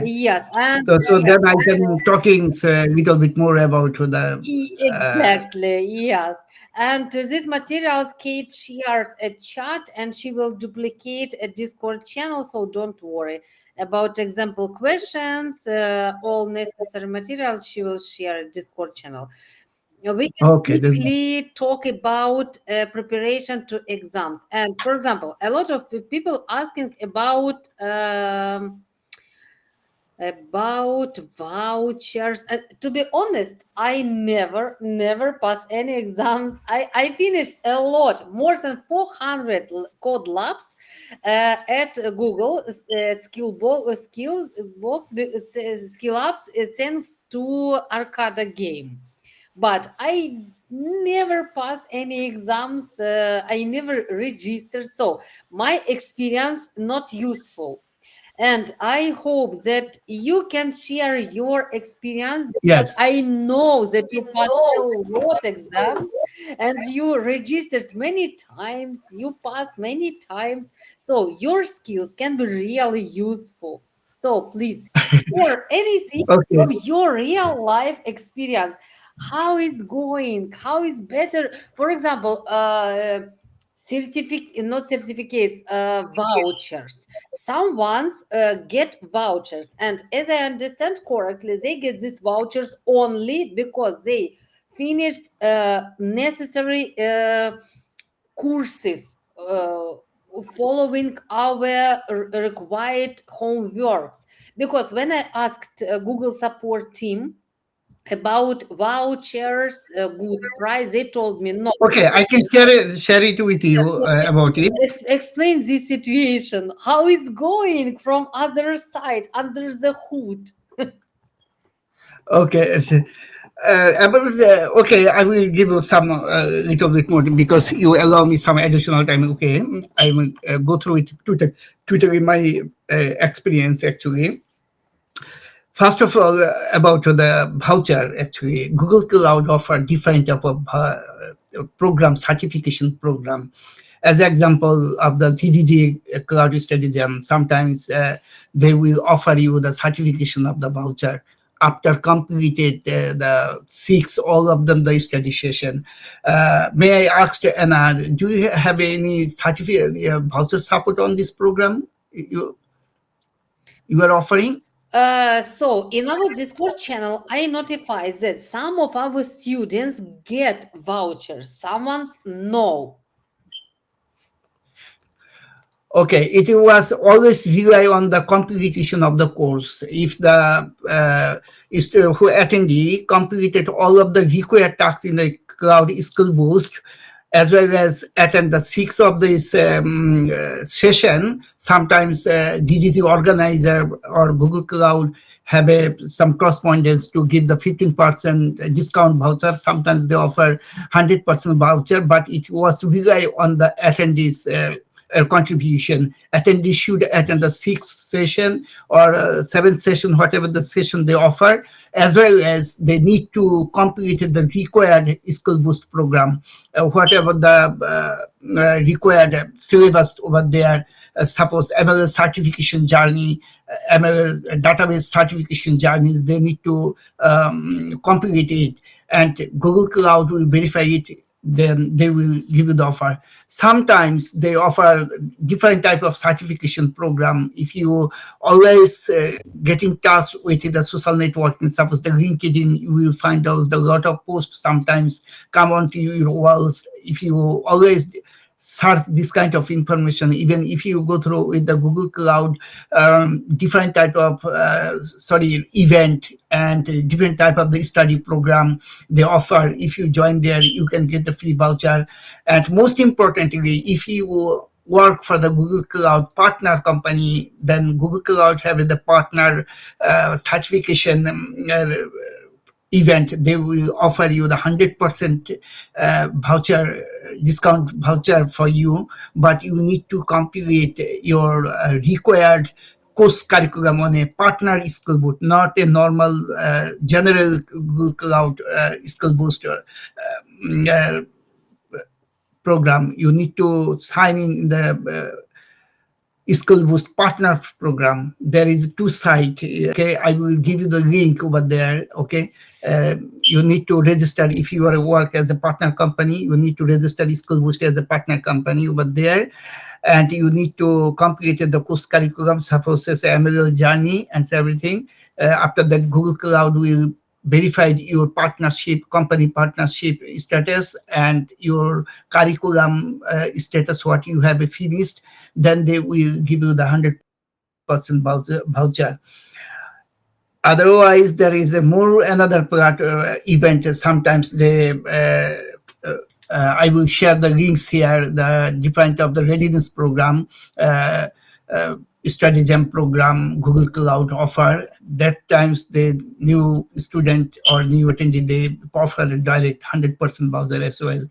Yes, and So then I can talking a little bit more about the uh, exactly, yes. And these materials, Kate shared a chat and she will duplicate a Discord channel, so don't worry about example questions. All necessary materials she will share a Discord channel. We can okay. quickly talk about preparation to exams. And for example, a lot of people asking about vouchers. To be honest, I never pass any exams. I finished a lot, more than 400 code labs at Google skills box skill labs thanks to arcade game. But I never pass any exams. I never registered, so my experience not useful, and I hope that you can share your experience, because Yes. I know that you passed a lot exams and you registered many times, you passed many times. So your skills can be really useful. So please, or anything Okay. from your real life experience. How is going? How is better? For example, certificate, not certificates, vouchers. Some ones get vouchers, and as I understand correctly, they get these vouchers only because they finished necessary courses, following our required homeworks. Because when I asked Google support team about vouchers, good price, they told me no. Okay, I can share it with you about it. Explain this situation, how it's going from other side under the hood. Okay. About okay, I will give you some little bit more because you allow me some additional time. Okay, I will go through it to tell you my experience actually. First of all, about the voucher, actually, Google Cloud offer different type of program, certification program. As example of the GDG Cloud Studies, sometimes they will offer you the certification of the voucher after completed the six, all of them, the study session. May I ask Anna, do you have any certificate voucher support on this program you are offering? So in our Discord channel, I notify that some of our students get vouchers, someone's no. Okay, it was always rely on the completion of the course. If the who attendee completed all of the required tasks in the cloud skill boost, as well as attend the six of this session, sometimes GDC organizer or Google Cloud have some correspondence to give the 15% discount voucher. Sometimes they offer 100% voucher, but it was rely on the attendees contribution. Attendees should attend the sixth session or seventh session, whatever the session they offer, as well as they need to complete the required skill boost program, whatever the required syllabus over there. Suppose ML certification journey, ML database certification journeys, they need to complete it, and Google Cloud will verify it. Then they will give you the offer. Sometimes they offer different type of certification program. If you always get in touch with the social networking, suppose the LinkedIn, you will find out a lot of posts sometimes come onto your walls. If you always search this kind of information, even if you go through with the Google Cloud, different type of event and different type of the study program they offer. If you join there, you can get the free voucher. And most importantly, if you work for the Google Cloud partner company, then Google Cloud have the partner certification event. They will offer you the 100% voucher, discount voucher for you, but you need to complete your required course curriculum on a partner skill boot, not a normal general Google Cloud skill boost uh, program. You need to sign in the Skill Boost Partner Program. There is two sites. Okay, I will give you the link over there. Okay, you need to register if you are work as a partner company. You need to register Skill Boost as a partner company over there, and you need to complete the course curriculum, suppose as ML journey and everything. After that, Google Cloud will verify your partnership, company partnership status, and your curriculum status, what you have finished. Then they will give you the 100% voucher. Otherwise, there is a more another event. Sometimes they I will share the links here, the different of the readiness program, uh, uh, stratagem program Google Cloud offer. That times the new student or new attendee, they offer a direct 100% voucher as well.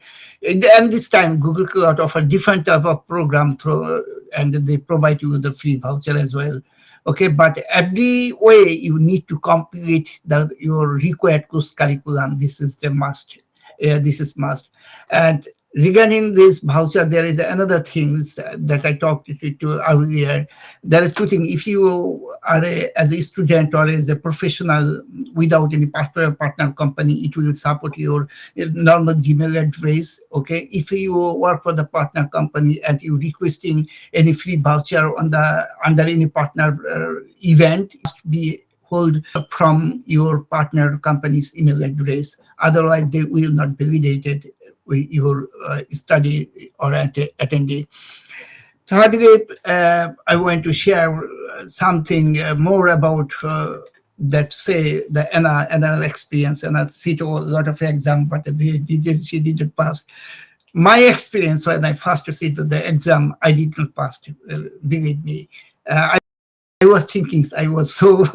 And this time Google Cloud offer different type of program through, and they provide you with the free voucher as well. Okay, but every way you need to complete your required course curriculum. This is the must. This is must. And regarding this voucher, there is another things that I talked to earlier. There is two things. If you are as a student or as a professional without any partner company, it will support your normal Gmail address. Okay, if you work for the partner company and you requesting any free voucher on the under any partner event, must be hold from your partner company's email address. Otherwise, they will not validate it with your study or attendee. Thirdly, I want to share something more about that, say the Anna experience. And I see to a lot of exam, but she didn't pass. My experience when I first sit to the exam, I did not pass. Believe me. I was thinking, I was so,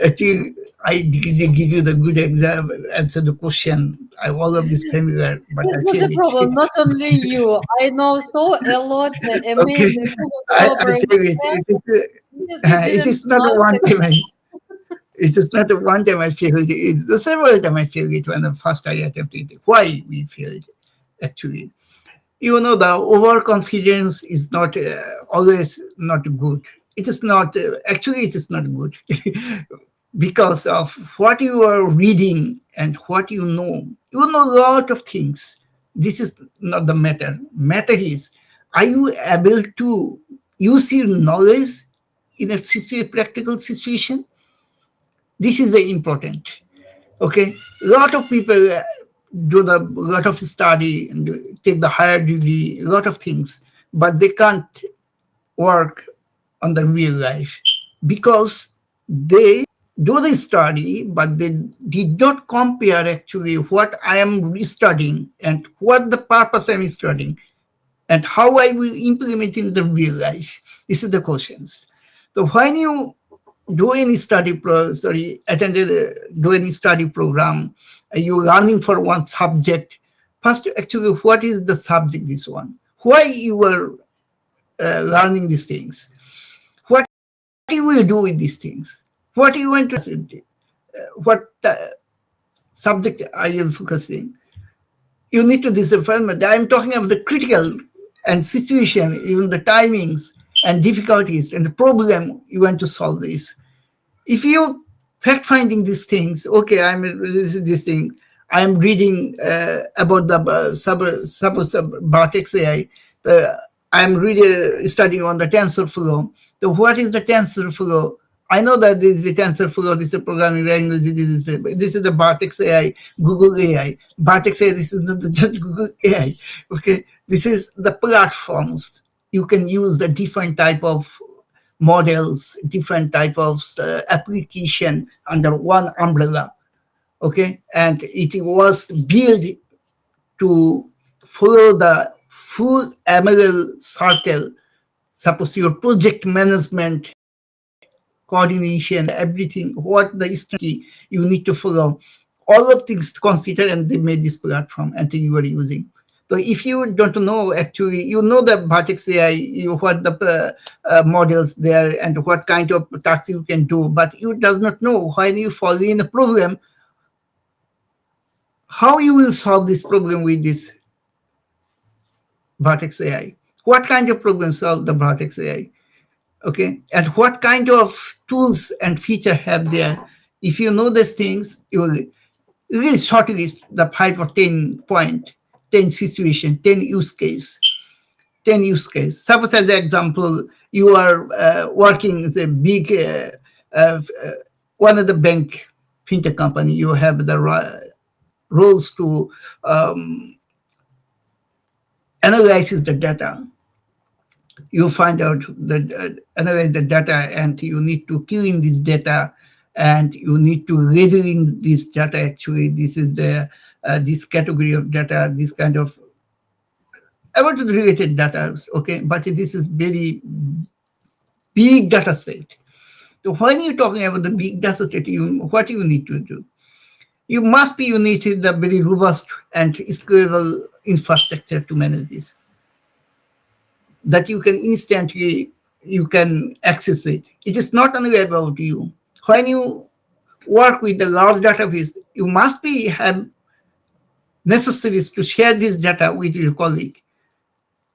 actually, I did give you the good exam, answer the question. I all of this familiar, but I It's not a failed problem. it. Not only you. I know so a lot Okay, amazing Google I collaborators. failed it. Yes, you It didn't is not a pass one it. time. It is not a one time I failed it. It's the several time I failed it when the first I attempted it. Why we failed actually? You know, the overconfidence is not always not good. It is not actually. It is not good. Because of what you are reading and what you know. You know a lot of things. This is not the matter. Matter is, are you able to use your knowledge in a practical situation? This is the important. Okay, a lot of people do the lot of study and take the higher degree, a lot of things, but they can't work on the real life because they do the study, but they did not compare actually what I am studying and what the purpose I'm studying and how I will implement in the real life. This is the questions. So when you do any attended do any study program, you learning for one subject. First, actually, what is the subject? This one. Why you are learning these things. What you will do with these things? What you want to what subject are you focusing? You need to discern. I'm talking about the critical and situation, even the timings and difficulties and the problem you want to solve this. If you fact finding these things, okay, I'm this thing. I'm reading about the sub Bartek's AI. I'm really studying on the tensor flow. So what is the tensor flow? I know that this is the tensor flow. This is the programming language. This is the Bartek's AI, Google AI. Bartek's AI. This is not just Google AI. Okay, this is the platforms you can use the different type of models, different type of application under one umbrella. Okay, and it was built to follow the full ML circle. Suppose your project management, coordination, everything, what the strategy you need to follow, all of things to consider, and they made this platform and you are using. So if you don't know, actually, you know the Vertex AI, you what the models there and what kind of tasks you can do, but you does not know when you fall in a problem, how you will solve this problem with this Vertex AI. What kind of problem solve the Vertex AI? Okay, and what kind of tools and feature have there? If you know these things, you will shortlist the 5 or 10 point, 10 situation, 10 use case, 10 use case. Suppose as an example, you are working as a big uh, uh, one of the bank fintech company. You have the roles to analyze the data. You find out that analyze the data, and you need to clean this data, and you need to labeling this data. Actually, this is the this category of data, this kind of about the related data. Okay, but this is very big data set. So when you're talking about the big data set, what you need to do, you need the very robust and scalable infrastructure to manage this, that you can instantly you can access it. It is not only about you. When you work with the large database, you must be have necessaries to share this data with your colleague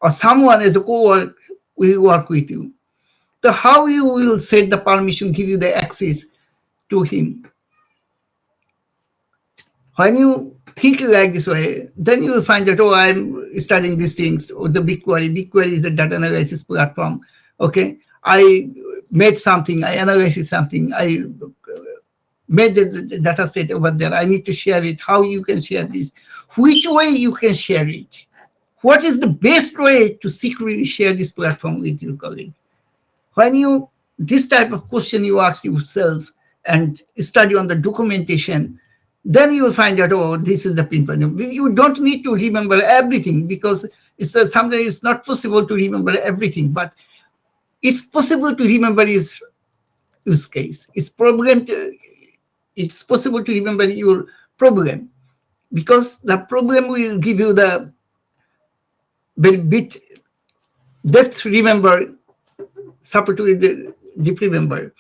or someone as a co-worker will work with you. So how you will set the permission, give you the access to him? When you think like this way, then you will find that, oh, I'm studying these things, or the BigQuery. BigQuery is the data analysis platform. Okay, I made something, I analyzed something, I made the data set over there. I need to share it. How you can share this? Which way you can share it? What is the best way to secretly share this platform with your colleague? When you this type of question you ask yourself and study on the documentation, then you will find out, oh, this is the pinpoint. You don't need to remember everything, because sometimes it's not possible to remember everything, but it's possible to remember use case. It's possible to remember your problem, because the problem will give you the very bit depth remember, support with the deep remember.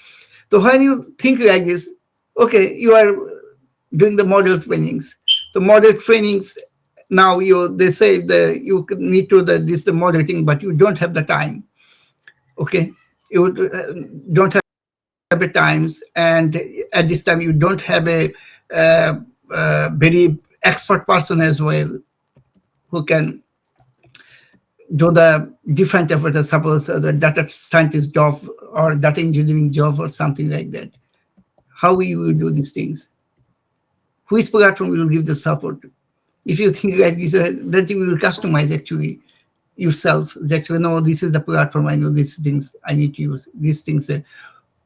So when you think like this, okay, you are doing the model trainings. The model trainings now they say that you need to this the model thing, but you don't have the time. Okay, you don't have the times, and at this time you don't have very expert person as well who can do the different effort. Suppose the data scientist job or data engineering job or something like that. How we will do these things? Which platform will give the support? If you think like this, then you will customize actually yourself. Actually, no, this is the platform. I know these things I need to use. These things,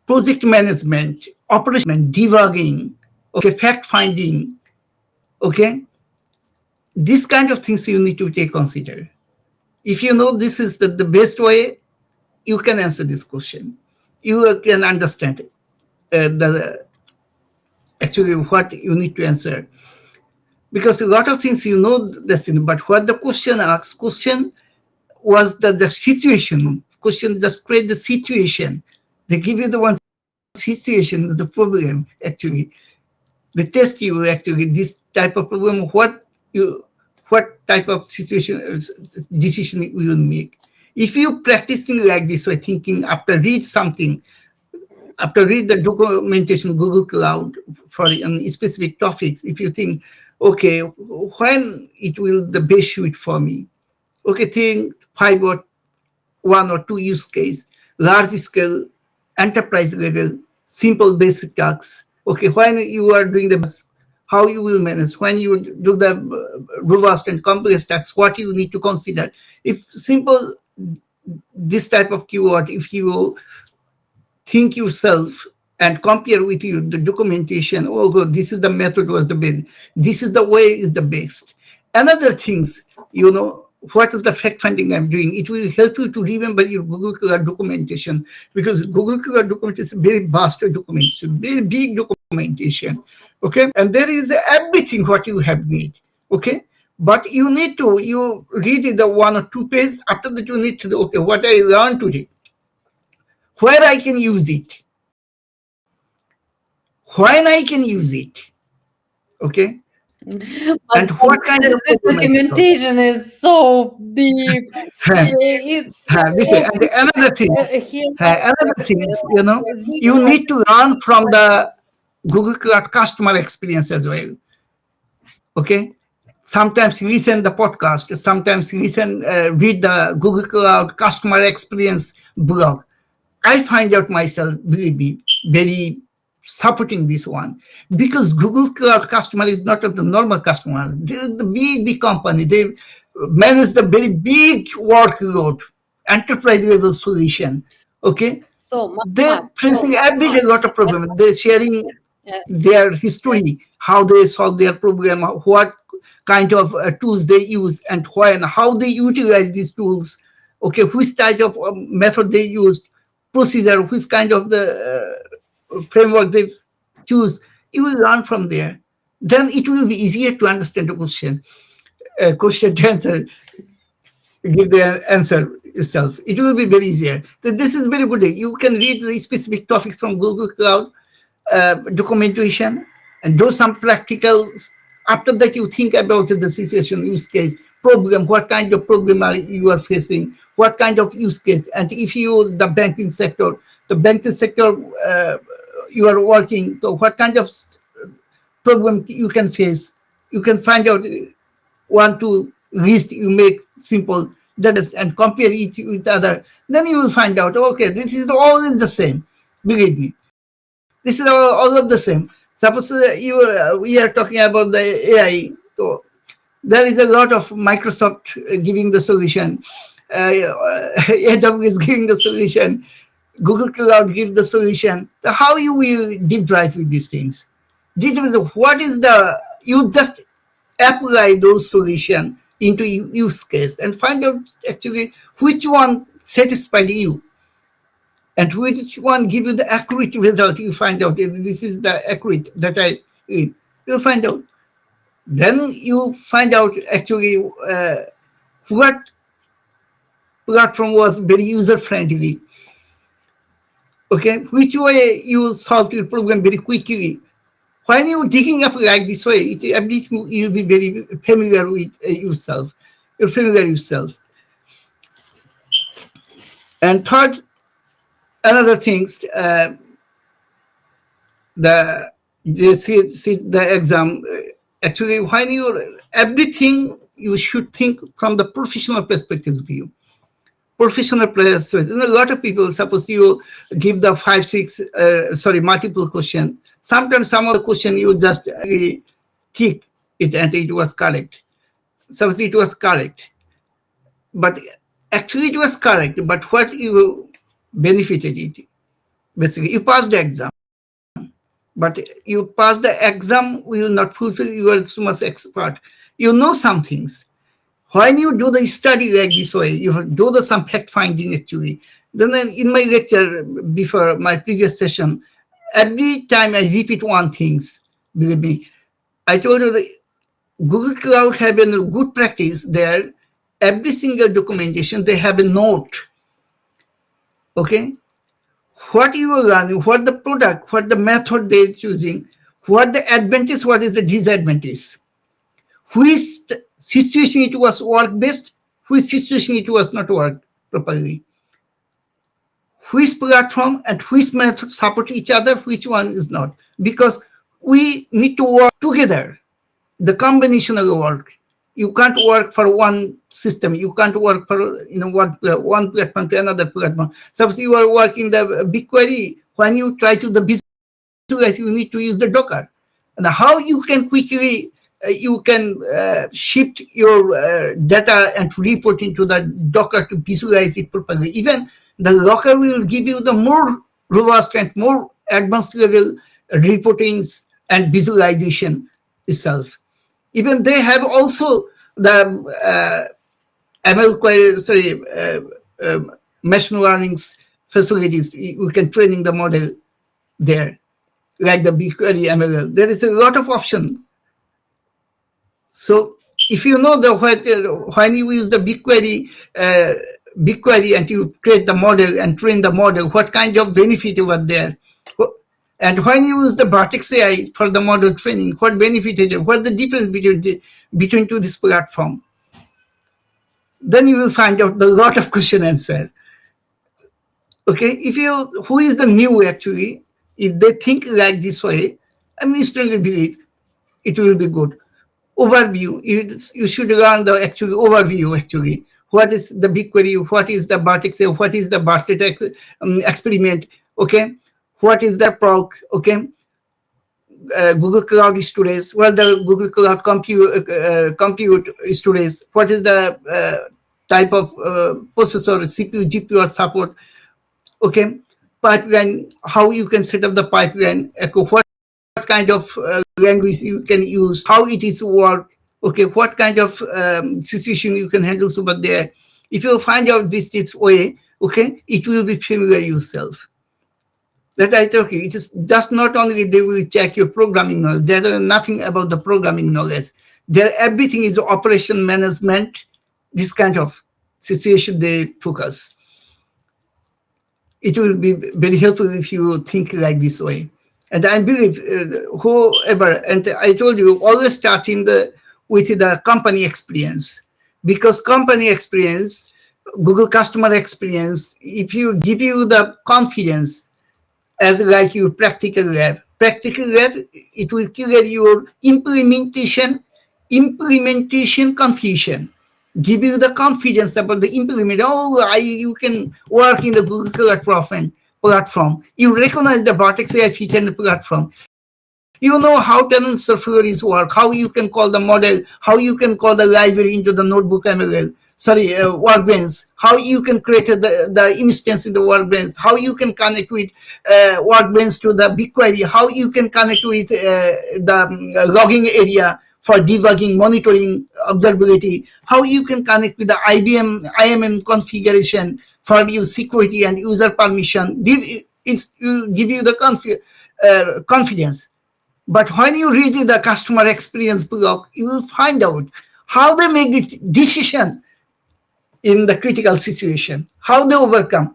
project management, operation, debugging, okay, fact finding, okay. These kind of things you need to take consider. If you know this is the best way, you can answer this question. You can understand the actually what you need to answer, because a lot of things you know this thing, but what the question asks, question was the situation. Question just create the situation. They give you the one situation, the problem actually. They test you actually this type of problem. What type of situation decision you will make. If you practicing like this by thinking after read something, after read the documentation Google Cloud for specific topics, if you think, okay, when it will the best suit for me, okay, think five or one or two use case, large scale, enterprise level, simple basic tasks. Okay, when you are doing the how you will manage. When you do the robust and complex tasks, what you need to consider. If simple this type of keyword, if you think yourself and compare with you the documentation, oh God, this is the method was the best, this is the way is the best. Another things, what is the fact finding I'm doing, it will help you to remember your Google Cloud documentation, because Google Cloud documentation is very vast documentation, very big documentation. Okay, and there is everything what you have need. Okay, but you need to you read the 1 or 2 pages. After that you need to do, okay, what I learned today, where I can use it, when I can use it, okay, and But what kind of this problem I can solve. documentation is so big. It, This and another things, here, another things, this you need to learn from the Google Cloud customer experience as well. Okay, sometimes listen the podcast, sometimes listen, read the Google Cloud customer experience blog. I find out myself, believe me, very supporting this one, because Google Cloud customer is not the normal customer. They're the big company. They manage the very big workload, enterprise level solution. Okay, so they're Muhammad, facing every day a lot of problems. They're sharing uh, their history, how they solve their problem, what kind of tools they use, and when, how they utilize these tools. Okay, which type of method they used, procedure, which kind of the framework they choose. You will learn from there. Then it will be easier to understand the question. Question to answer, give the answer yourself. It will be very easier. This is very good. You can read the specific topics from Google Cloud documentation and do some practical. After that you think about the situation, use case, problem, what kind of problem are you are facing, what kind of use case. And if you use the banking sector, you are working, so what kind of problem you can face, you can find out one to list, you make simple that is and compare each with other, then you will find out, okay, this is always the same. Believe me, this is all of the same. Suppose we are talking about the AI, so there is a lot of Microsoft giving the solution, AWS giving the solution, Google Cloud give the solution. So how you will deep dive with these things? Deep dive, what is the, you just apply those solution into use case and find out actually which one satisfied you and which one give you the accurate result. You find out this is the accurate that I you'll find out. Then you find out actually what platform was very user friendly. Okay, which way you solve your problem very quickly. When you digging up like this way, everything you'll be very familiar with yourself. You're familiar yourself. And third, another things, the see the exam. Actually, when you everything you should think from the professional perspective view. Professional players. So, a lot of people, suppose you give the five, six, sorry, multiple question. Sometimes some of the question you just tick it and it was correct. Suppose it was correct, but actually it was correct. But what you benefited it, basically you passed the exam, but you pass the exam will not fulfill you are so much expert. You know some things. When you do the study like this way, you do the some fact finding actually. Then in my lecture before my previous session, every time I repeat one things, believe me, I told you that Google Cloud have a good practice there. every single documentation, they have a note. Okay, what you are running, what the product, what the method they're choosing, what the advantage, what is the disadvantage, which situation it was work best, which situation it was not work properly, which platform and which method support each other, which one is not, because we need to work together, the combinational work. You can't work for one system. You can't work for one platform to another platform. Suppose you are working the BigQuery, when you try to the visualize, you need to use the Docker. And how you can quickly you can shift your data and report into the Docker to visualize it properly. Even the Docker will give you the more robust and more advanced level reportings and visualization itself. Even they have also the ML query, machine learning facilities. You can training the model there, like the BigQuery ML. There is a lot of option. So if you know the when you use the BigQuery and you create the model and train the model, what kind of benefit over there? And when you use the Vertex AI for the model training, what benefit is there? What the difference between to this platform? Then you will find out the lot of question answer. Okay, if you who is the new actually, if they think like this way, I strongly believe it will be good. Overview, you should learn the actual overview actually. What is the BigQuery? What is the Vertex? What is the Vertex experiment? Okay, what is the PROC? Okay, Google Cloud storage. Well, the Google Cloud compute storage. What is the type of processor, CPU, GPU or support? Okay, pipeline. How you can set up the pipeline? What kind of language you can use? How it is work? Okay, what kind of situation you can handle over there? If you find out this way, okay, it will be familiar yourself. That I told you, it is just not only they will check your programming knowledge. There is nothing about the programming knowledge. There, everything is operation management. This kind of situation they focus. It will be very helpful if you think like this way. And I believe whoever, and I told you, always starting with the company experience, because company experience, Google customer experience, if you give you the confidence as like your practical lab. Practical lab, it will clear your implementation confusion. Give you the confidence about the implement. Oh, you can work in the Google Cloud platform. You recognize the Vertex AI feature in the platform. You know how tensor theories work, how you can call the model, how you can call the library into the notebook ML, Workbench, how you can create the instance in the Workbench, how you can connect with Workbench to the BigQuery, how you can connect with the logging area for debugging, monitoring, observability, how you can connect with the IAM configuration for your security and user permission. It will give you the confidence. But when you read the customer experience block, you will find out how they make the decision in the critical situation, how they overcome.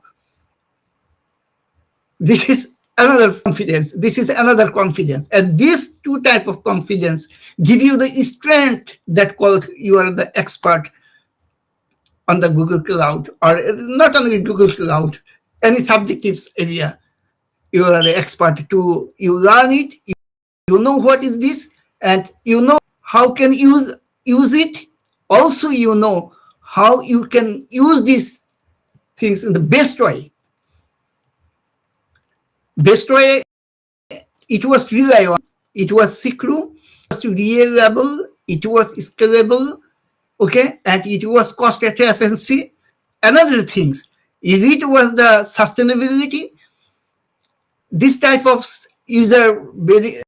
This is another confidence. This is another confidence. And these two type of confidence give you the strength that called you are the expert on the Google Cloud, or not only Google Cloud, any subjective area. You are the expert to, you learn it, you know what is this, and you know how can use it. Also, you know how you can use these things in the best way. Best way, it was reliable, it was secure, it was reliable, it was scalable, okay, and it was cost efficiency. Another things is it was the sustainability. This type of user very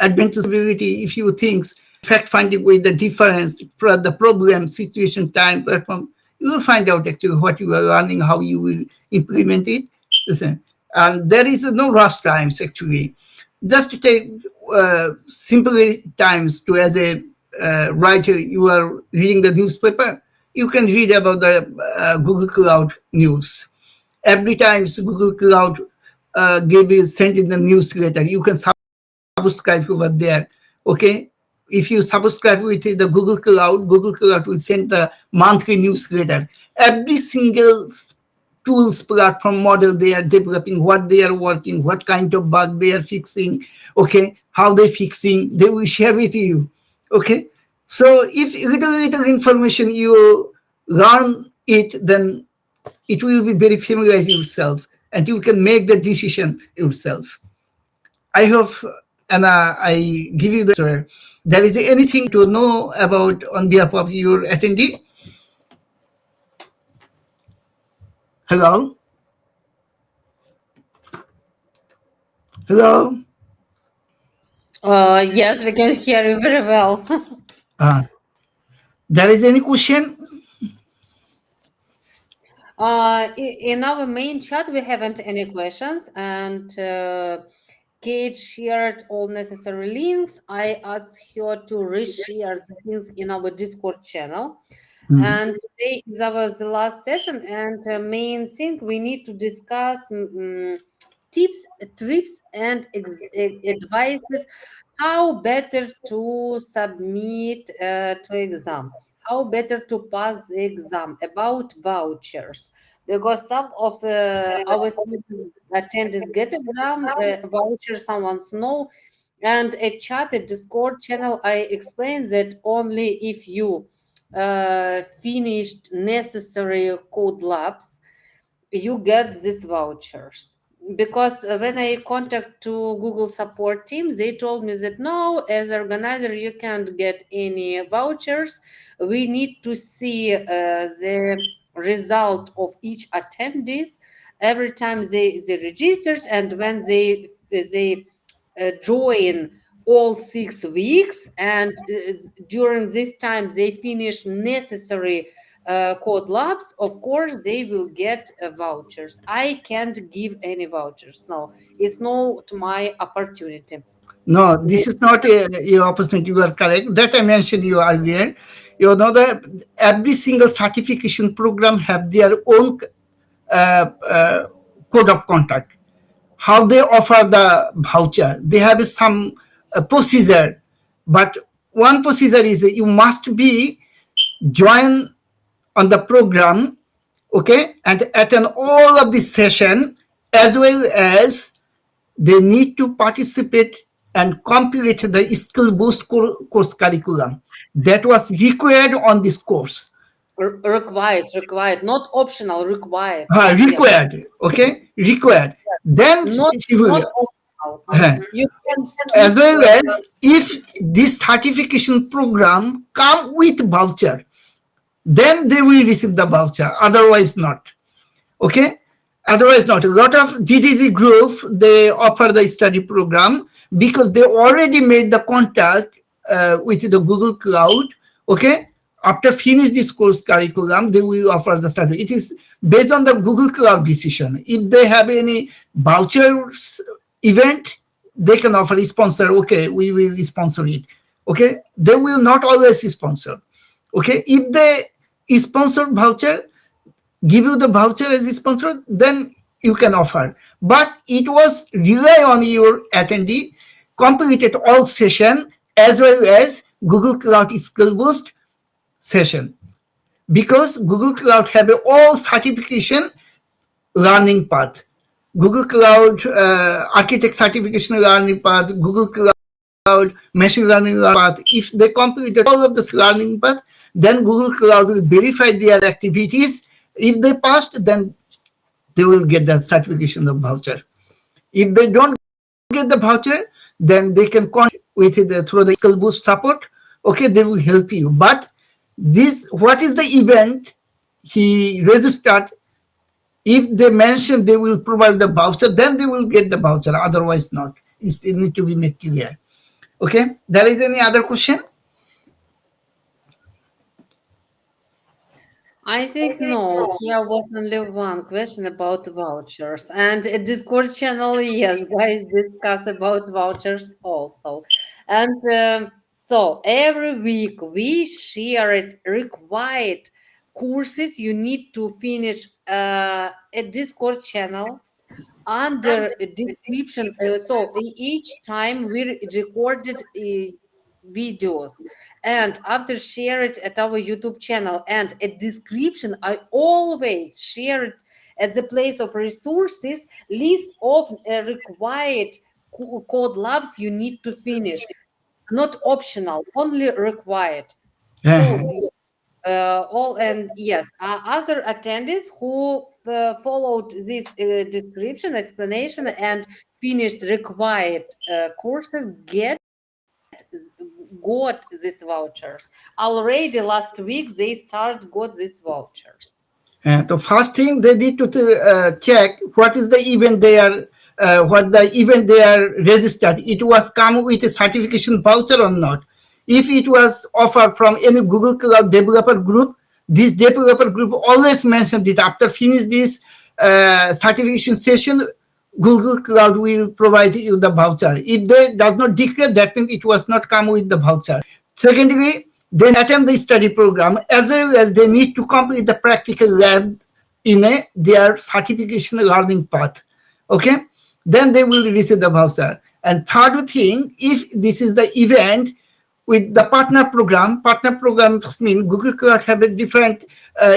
advantageability, if you think fact finding with the difference, the problem, situation, time, platform, you will find out actually what you are learning, how you will implement it. Listen, and there is no rush times actually. Just to take simply times to, as a writer, you are reading the newspaper. you can read about the Google Cloud news. Every time Google Cloud give is sent in the newsletter, you can subscribe over there. Okay, if you subscribe with the Google Cloud will send the monthly newsletter. Every single tools platform model they are developing, what they are working, what kind of bug they are fixing, okay, how they fixing, they will share with you. Okay, so if little information you learn it, then it will be very familiarize yourself and you can make the decision yourself. I hope, and I give you the answer. There is anything to know about on behalf of your attendee? Hello, hello. Yes, we can hear you very well. Uh, there is any question? In our main chat, we haven't any questions, and Kate shared all necessary links. I asked her to reshare the things in our Discord channel. Hmm. And today is our the last session, and main thing we need to discuss tips, trips, and advices how better to submit to exam, how better to pass the exam, about vouchers, because some of our students attendees get exam vouchers, someone's no. And a chat, a Discord channel, I explained that only if you finished necessary code labs you get these vouchers. Because when I contact to Google support team, they told me that no, as organizer you can't get any vouchers. We need to see the result of each attendees every time they registered, and when they join all 6 weeks, and during this time they finish necessary code labs, of course they will get vouchers. I can't give any vouchers, no, it's not my opportunity. No, They, this is not your opportunity. You are correct. That I mentioned you earlier. You know that every single certification program have their own uh, code of conduct. How they offer the voucher, they have some procedure, but one procedure is that you must be join on the program, okay, and attend all of this session, as well as they need to participate and complete the skill boost course curriculum that was required on this course. required, not optional, required. Yes, Required, okay, required. Then not she will, not optional. uh, You can skip as well as if this certification program come with voucher, then they will receive the voucher, otherwise not. Okay, otherwise not. A lot of GDG group they offer the study program because they already made the contact with the Google Cloud. Okay, after finish this course curriculum they will offer the study. It is based on the Google Cloud decision. If they have any vouchers event, they can offer a sponsor. Okay, we will sponsor it. Okay, they will not always sponsor. Okay, if they sponsor voucher, give you the voucher as a sponsor, then you can offer. But it was rely on your attendee completed all session as well as Google Cloud Skill Boost session, because Google Cloud have a all certification learning path. Google Cloud Architect Certification Learning Path, Google Cloud Machine Learning Learning Path. If they completed all of this learning path, then Google Cloud will verify their activities. If they passed, then they will get the certification of voucher. If they don't get the voucher, then they can contact with through the skill boost support. Okay, they will help you. But this, what is the event he registered? If they mention they will provide the voucher, then they will get the voucher. Otherwise, not. It need to be made clear. Okay. There is any other question? I think no. Here was only one question about vouchers, and a Discord channel. Yes, guys discuss about vouchers also, and so every week we share it required courses you need to finish a Discord channel under a description. So each time we recorded videos, and after share it at our YouTube channel, and a description I always share it at the place of resources, list of required code labs you need to finish, not optional, only required. So Uh-huh. all, and yes, other attendees who followed this description explanation and finished required courses got these vouchers already. Last week they start got these vouchers. The first thing they need to check what is the event they are, what the event they are registered. It was come with a certification voucher or not. If it was offered from any Google Cloud developer group, this developer group always mentioned that after finish this certification session, Google Cloud will provide you the voucher. If they does not declare, that means it was not come with the voucher. Secondly, they attend the study program as well as they need to complete the practical lab in their certification learning path. Okay, then they will receive the voucher. And third thing, if this is the event with the partner programs mean Google Cloud have a different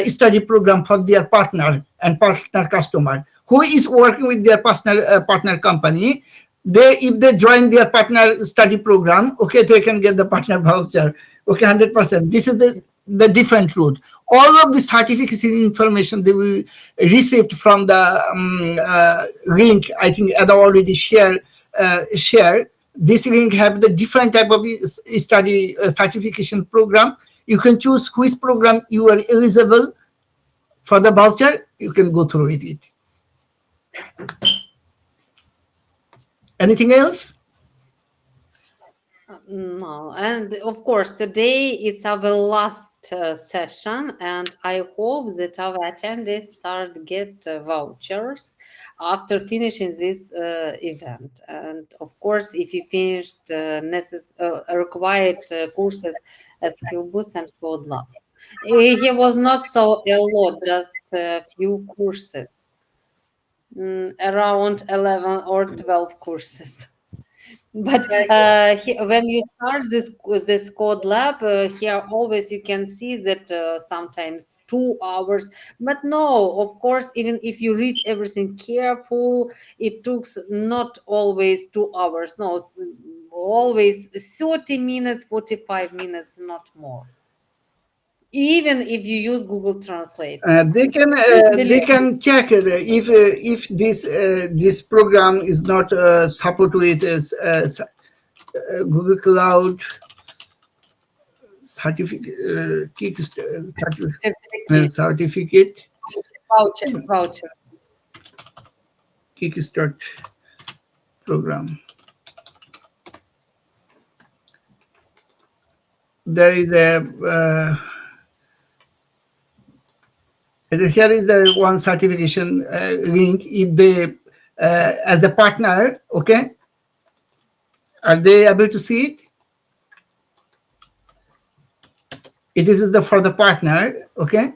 study program for their partner and partner customer who is working with their partner company. They, if they join their partner study program, okay, they can get the partner voucher. Okay, 100%. This is the different route. All of the certification information they will receive from the link. I think Ada already share. This link have the different type of study certification program. You can choose which program you are eligible for the voucher. You can go through with it. Anything else? No, and of course, today it's our last session, and I hope that our attendees start get vouchers after finishing this event. And of course, if you finished required courses at Skill Boost and Code Labs, he was not so a lot, just a few courses, around 11 or 12 courses. But when you start this code lab, here always you can see that sometimes 2 hours. But no, of course, even if you read everything careful, it took not always 2 hours. No, always 30 minutes, 45 minutes, not more. Even if you use Google Translate, They believe me. can check if this program is not support with Google Cloud certificate, Certificate, certificate voucher. Kickstart program. There is a here is the one certification link. If they as a partner, okay, are they able to see it? It is the for the partner, okay,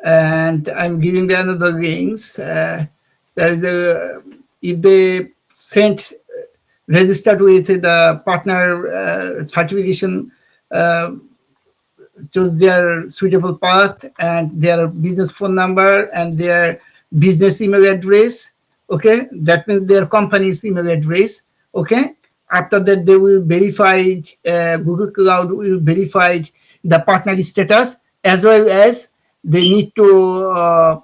and I'm giving the another links. There is a if they sent registered with the partner certification, uh, choose their suitable path and their business phone number and their business email address. Okay, that means their company's email address. Okay, after that they will verify, Google Cloud will verify the partner status, as well as they need to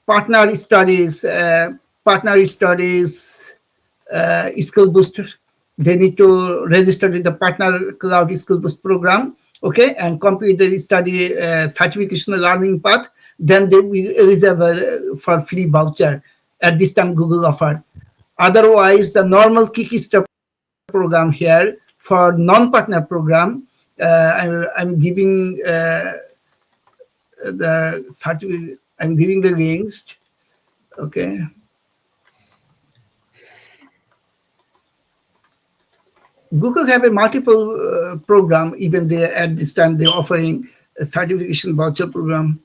partner studies, skill booster. They need to register with the partner cloud skill boost program, okay, and complete the study certification learning path. Then they will eligible for free voucher at this time Google offer. Otherwise, the normal Kickstarter program here for non-partner program, I'm giving I'm giving the links. Okay. Google have a multiple program. Even they at this time they're offering a certification voucher program.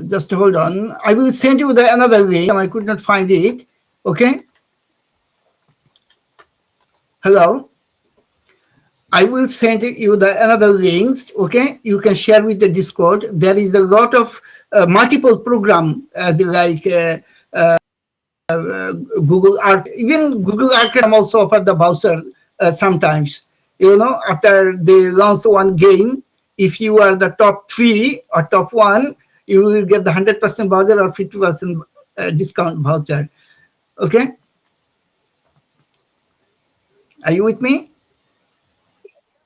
Just hold on. I will send you the another link. I could not find it. Okay. Hello. I will send you the another links. Okay, you can share with the Discord. There is a lot of multiple program as like Google Arc. Even Google Arcade also offer the voucher sometimes. You know, after they launch one game, if you are the top three or top one, you will get the 100% voucher or 50% discount voucher. Okay, are you with me?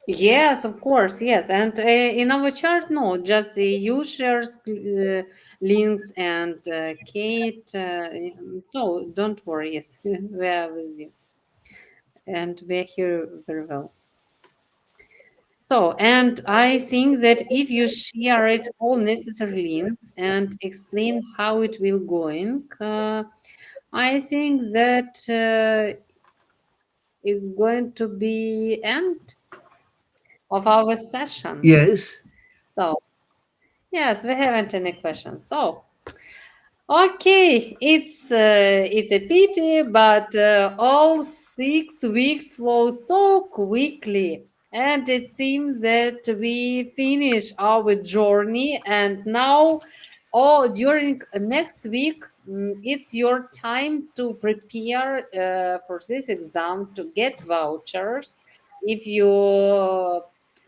Yes, of course, yes. And in our chart, no, just you shares links and Kate. So don't worry, yes, we are with you and we're here very well. So, and I think that if you share it all necessary links and explain how it will going, I think that is going to be end of our session. Yes. So, yes, we haven't any questions. So, okay, it's a pity, but all 6 weeks flow so quickly, and it seems that we finish our journey, and now, oh, during next week, it's your time to prepare for this exam to get vouchers. If you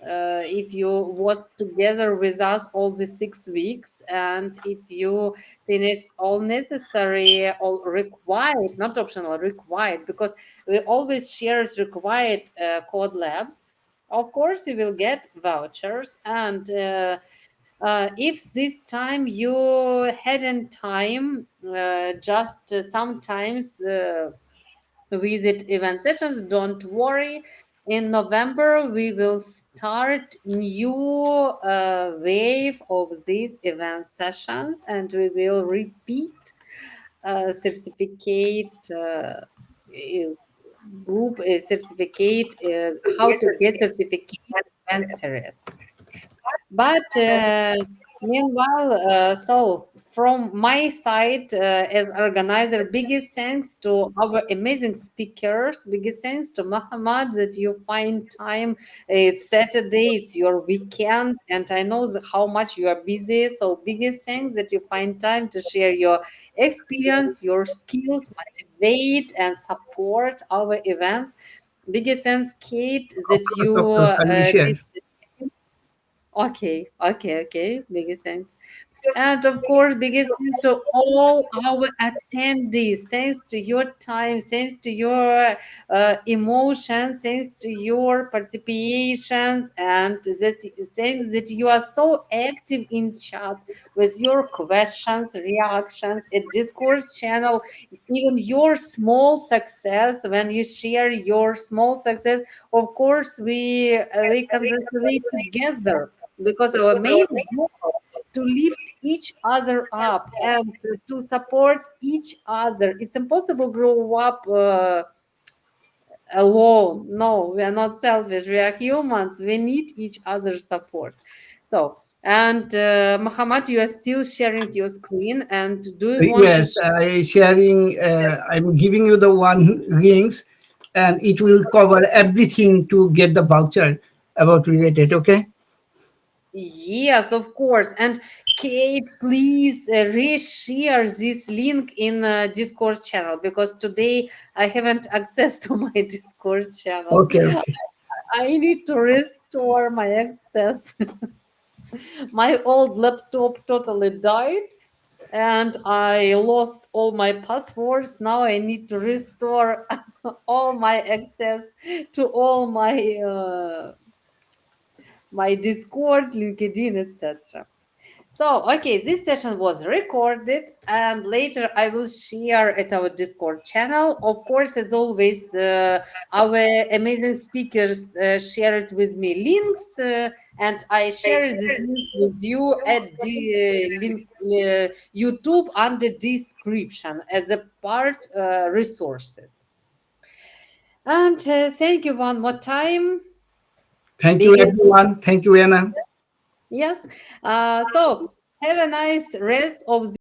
if you was together with us all the 6 weeks, and if you finish all necessary, all required, not optional, required, because we always share required code labs. Of course, you will get vouchers, and if this time you hadn't time, just sometimes visit event sessions. Don't worry. In November, we will start new wave of these event sessions, and we will repeat certificate group certificate how to get certificate event series. But meanwhile, so from my side as organizer, biggest thanks to our amazing speakers. Biggest thanks to Muhammad that you find time. It's Saturday, it's your weekend, and I know how much you are busy. So biggest thanks that you find time to share your experience, your skills, motivate and support our events. Biggest thanks, Kate, Of that course, you of course. I will share. did. Okay, okay, okay. Biggest thanks. And of course, biggest thanks to all our attendees. Thanks to your time, thanks to your emotions, thanks to your participations, and thanks that you are so active in chats with your questions, reactions, a Discord channel, even your small success. When you share your small success, of course, we congratulate together, because our main goal to lift each other up and to support each other. It's impossible grow up alone. No, we are not selfish. We are humans. We need each other's support. So, and Muhammad, you are still sharing your screen. And do you want to Yes, share? I sharing. I'm giving you the one links, and it will cover everything to get the voucher about related. Okay. Yes, of course. And Kate, please reshare this link in Discord channel, because today I haven't access to my Discord channel. Okay. Okay. I need to restore my access. My old laptop totally died and I lost all my passwords. Now I need to restore all my access to all my Discord, LinkedIn, etc. So, okay, this session was recorded and later I will share at our Discord channel. Of course, as always, our amazing speakers shared with me links and I share these links with you at the link YouTube under description as a part resources. And thank you one more time. Thank you, Biggest everyone. Thank you, Anna. yes. So have a nice rest of